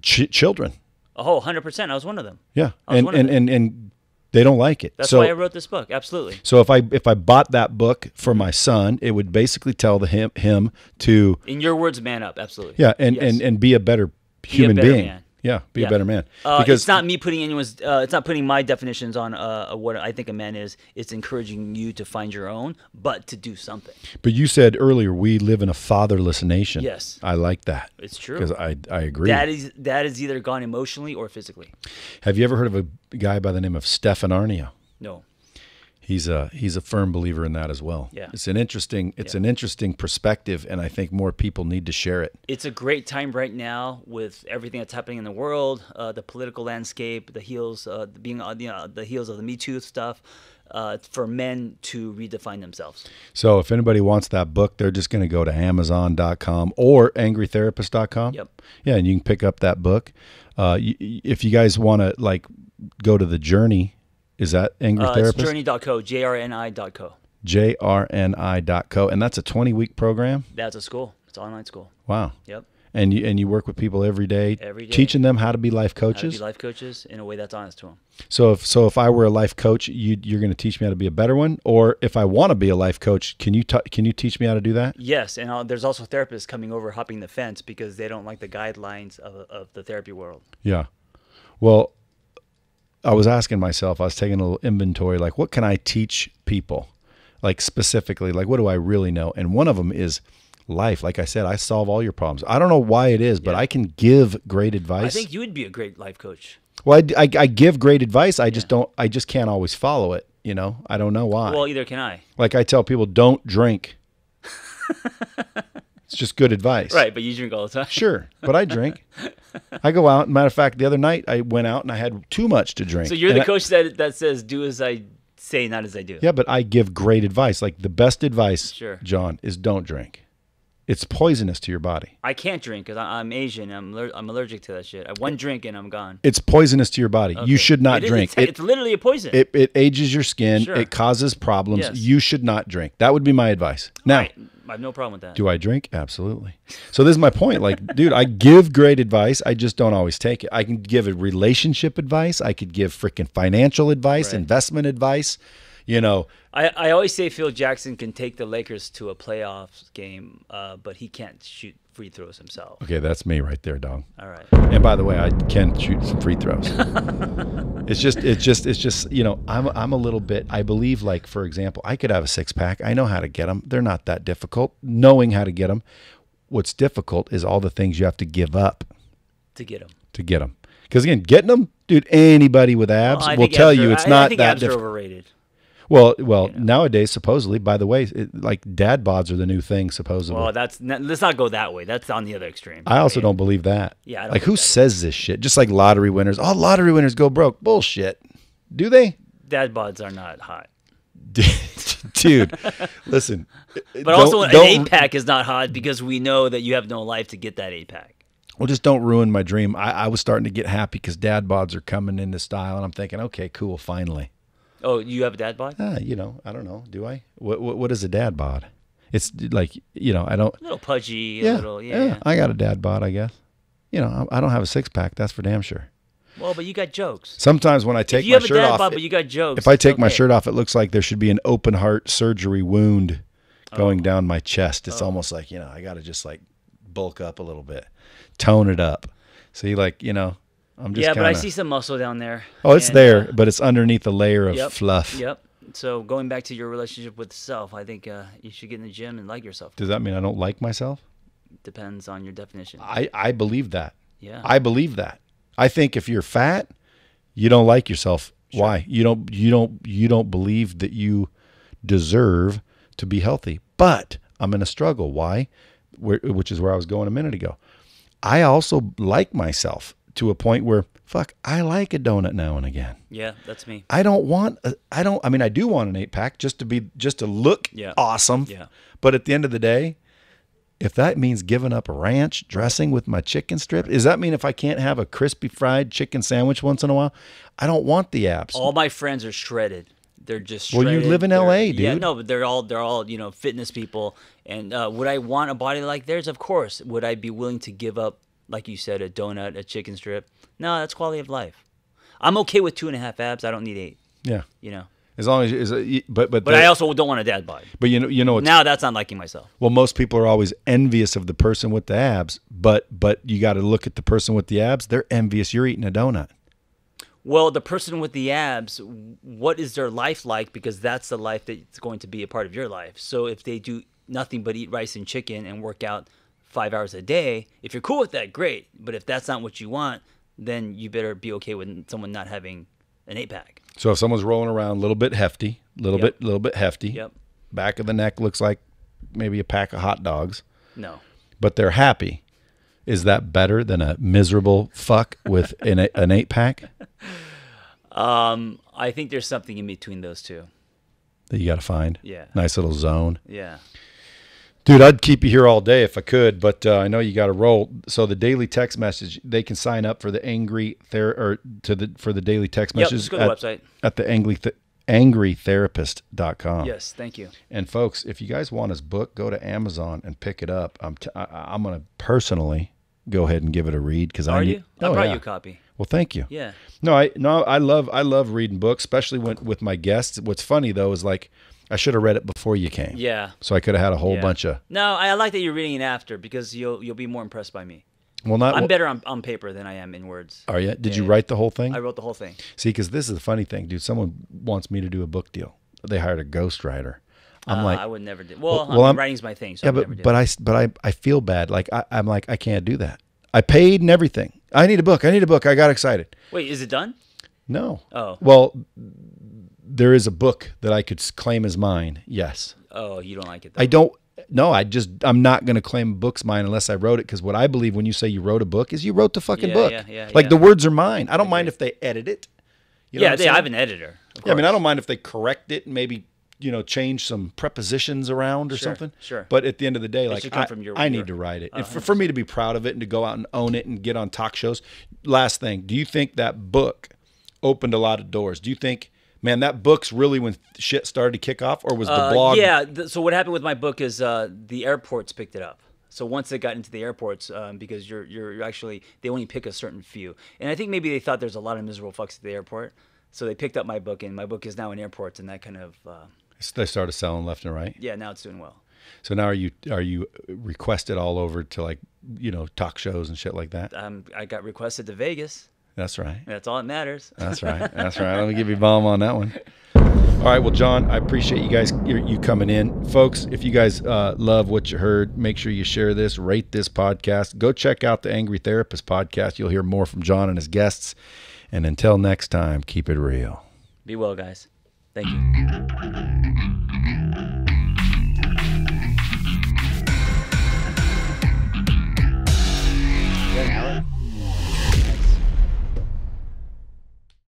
children. Oh, 100%. I was one of them. Yeah, and they don't like it. That's why I wrote this book. Absolutely. So if I bought that book for my son, it would basically tell him to, in your words, man up. Absolutely. Yeah, and be a better human being. Man. Yeah, be a better man. Because it's not me putting it's not putting my definitions on what I think a man is. It's encouraging you to find your own, but to do something. But you said earlier we live in a fatherless nation. Yes, I like that. It's true. Because I agree. That is either gone emotionally or physically. Have you ever heard of a guy by the name of Stefan Arnio? No. He's a firm believer in that as well. Yeah. It's an interesting perspective, and I think more people need to share it. It's a great time right now with everything that's happening in the world, the political landscape, the heels of the Me Too stuff, for men to redefine themselves. So if anybody wants that book, they're just going to go to Amazon.com or AngryTherapist.com. Yep. Yeah, and you can pick up that book. If you guys want to go to the journey Is that Anger It's Therapist? journey.co, JRNI.co. JRNI.co. And that's a 20-week program? That's a school. It's an online school. Wow. Yep. And you work with people every day, Every day. teaching them how to be life How to coaches? be life coaches in a way that's honest to them. So if I were a life coach, you're going to teach me how to be a better one? Or if I want to be a life coach, can you teach me how to do that? Yes, and there's also therapists coming over, hopping the fence because they don't like the guidelines of the therapy world. Yeah. Well, I was asking myself, I was taking a little inventory, like what can I teach people? Like specifically, like what do I really know? And one of them is life. Like I said, I solve all your problems. I don't know why it is, but Yeah. I can give great advice. I think you would be a great life coach. Well, I give great advice. I just can't always follow it. You know, I don't know why. Well, either can I. Like I tell people, don't drink. It's just good advice. Right, but you drink all the time. Sure, but I drink. I go out. Matter of fact, the other night I went out and I had too much to drink. So you're And the coach that says, do as I say, not as I do. Yeah, but I give great advice. Like the best advice, Sure. John, is don't drink. It's poisonous to your body. I can't drink because I'm Asian. I'm allergic to that shit. One drink and I'm gone. It's poisonous to your body. You Okay. should not It is- drink. It's literally a poison. It ages your skin. Sure. It causes problems. Yes. You should not drink. That would be my advice. Now, I have no problem with that. do I drink? Absolutely. So this is my point. Like, dude, I give great advice. I just don't always take it. I can give a relationship advice. I could give freaking financial advice, Right. investment advice. You know, I always say Phil Jackson can take the Lakers to a playoffs game, but he can't shoot free throws himself. okay, that's me right there, dog. All right. And by the way, I can shoot some free throws. it's just, you know, I'm a little bit, I believe, like, for example, I could have a 6-pack. I know how to get them. They're not that difficult. Knowing how to get them. What's difficult is all the things you have to give up To get him. to get them. Because again, getting them, dude, anybody with abs will tell you it's I not think that abs are difficult. overrated. Well, nowadays, supposedly, by the way, like dad bods are the new thing, supposedly. Well, let's not go that way. That's on the other extreme. I also don't believe that. Yeah, I don't like think who that. says this shit? Just like lottery winners. Oh, lottery winners go broke. Bullshit. Do they? Dad bods are not hot. Dude, listen. But also, an 8-pack is not hot because we know that you have no life to get that 8-pack. Well, just don't ruin my dream. I was starting to get happy because dad bods are coming into style, and I'm thinking, okay, cool, finally. Oh, you have a dad bod? You know, I don't know. Do I? What is a dad bod? It's like, you know, I don't. A little pudgy. Yeah, A little, yeah. I got a dad bod, I guess. You know, I don't have a 6-pack. That's for damn sure. Well, but you got jokes. Sometimes when I take If you my have a shirt dad off, bod, but you got jokes. if I take it's my okay. shirt off, it looks like there should be an open heart surgery wound going Oh. down my chest. It's almost like, you know, I got to just like bulk up a little bit, tone it up. See, like, you know, I'm just Yeah, but I kinda- see some muscle down there. Oh, it's and, there, but it's underneath a layer of Yep. fluff. Yep. So going back to your relationship with self, I think you should get in the gym and like yourself. Does that mean I don't like myself? Depends on your definition. I believe that. Yeah. I believe that. I think if you're fat, you don't like yourself. Why? You don't believe that you deserve to be healthy. But I'm in a struggle. Why? Which is where I was going a minute ago. I also like myself to a point where, fuck, I like a donut now and again. Yeah, that's me. I do want an 8-pack just to look Yeah. awesome. Yeah. But at the end of the day, if that means giving up ranch dressing with my chicken strip, does that mean if I can't have a crispy fried chicken sandwich once in a while, I don't want the abs? All my friends are shredded. They're just Well, shredded. you live in They're- LA, Yeah, dude. no, but they're all fitness people. And would I want a body like theirs? Of course. Would I be willing to give up, like you said, a donut, a chicken strip? No, that's quality of life. I'm okay with 2.5 abs. I don't need 8. Yeah. You know. As long as But I also don't want a dad bod. but you know it's, Now that's not liking myself. well, most people are always envious of the person with the abs, but you got to look at the person with the abs. They're envious you're eating a donut. Well, the person with the abs, what is their life like? Because that's the life that's going to be a part of your life. So if they do nothing but eat rice and chicken and work out 5 hours a day, if you're cool with that, great. But if that's not what you want, then you better be okay with someone not having an 8-pack. So if someone's rolling around a little bit hefty, little bit hefty, Yep. back of the neck looks like maybe a pack of hot dogs, No. but they're happy. Is that better than a miserable fuck with an 8-pack? I think there's something in between those two. That you got to find? Yeah. Nice little zone. Yeah. Dude, I'd keep you here all day if I could, but I know you got to roll. So the daily text message, they can sign up for the for the daily text Yep, messages just go to the website. at the angrytherapist.com. Yes, thank you. And folks, if you guys want his book, go to Amazon and pick it up. I'm going to personally go ahead and give it a read because Are you? I brought yeah. you a copy. Well, thank you. Yeah. I love reading books, especially with my guests. What's funny though is like I should have read it before you came. Yeah. So I could have had a whole Yeah. bunch of. No, I like that you're reading it after because you'll be more impressed by me. Well, not. I'm better on paper than I am in words. Are you? Did you Yeah. write the whole thing? I wrote the whole thing. See, because this is the funny thing, dude. Someone wants me to do a book deal. They hired a ghostwriter. I'm like, I would never do. Well, writing's my thing, so yeah, I would never do. but I feel bad. Like I'm like I can't do that. I paid and everything. I need a book. I got excited. Wait, is it done? No. Oh. Well, there is a book that I could claim as mine. Yes. Oh, you don't like it. I don't. No, I'm not going to claim a book's mine unless I wrote it. Because what I believe when you say you wrote a book is you wrote the fucking Yeah, book. yeah, like yeah. the words are mine. I don't mind if they edit it. You know what I'm I saying? have an editor. Of Yeah, I mean, I course. don't mind if they correct it and maybe change some prepositions around or Sure, something. sure. But at the end of the day, like should come from your- I your- need to write it for me to be proud of it and to go out and own it and get on talk shows. Last thing, do you think that book opened a lot of doors? Do you think, man, that book's really when shit started to kick off, or was the blog? Yeah. So what happened with my book is the airports picked it up. So once it got into the airports, because you're actually they only pick a certain few, and I think maybe they thought there's a lot of miserable fucks at the airport, so they picked up my book, and my book is now in airports, and that kind of They started selling left and right. now it's doing well. So now are you requested all over to like talk shows and shit like that? I got requested to Vegas. That's right. That's all that matters. That's right. That's right. Let me give you a bomb on that one. All right. Well, John, I appreciate you guys you coming in, folks. If you guys love what you heard, make sure you share this, rate this podcast. Go check out the Angry Therapist podcast. You'll hear more from John and his guests. And until next time, keep it real. Be well, guys. Thank you.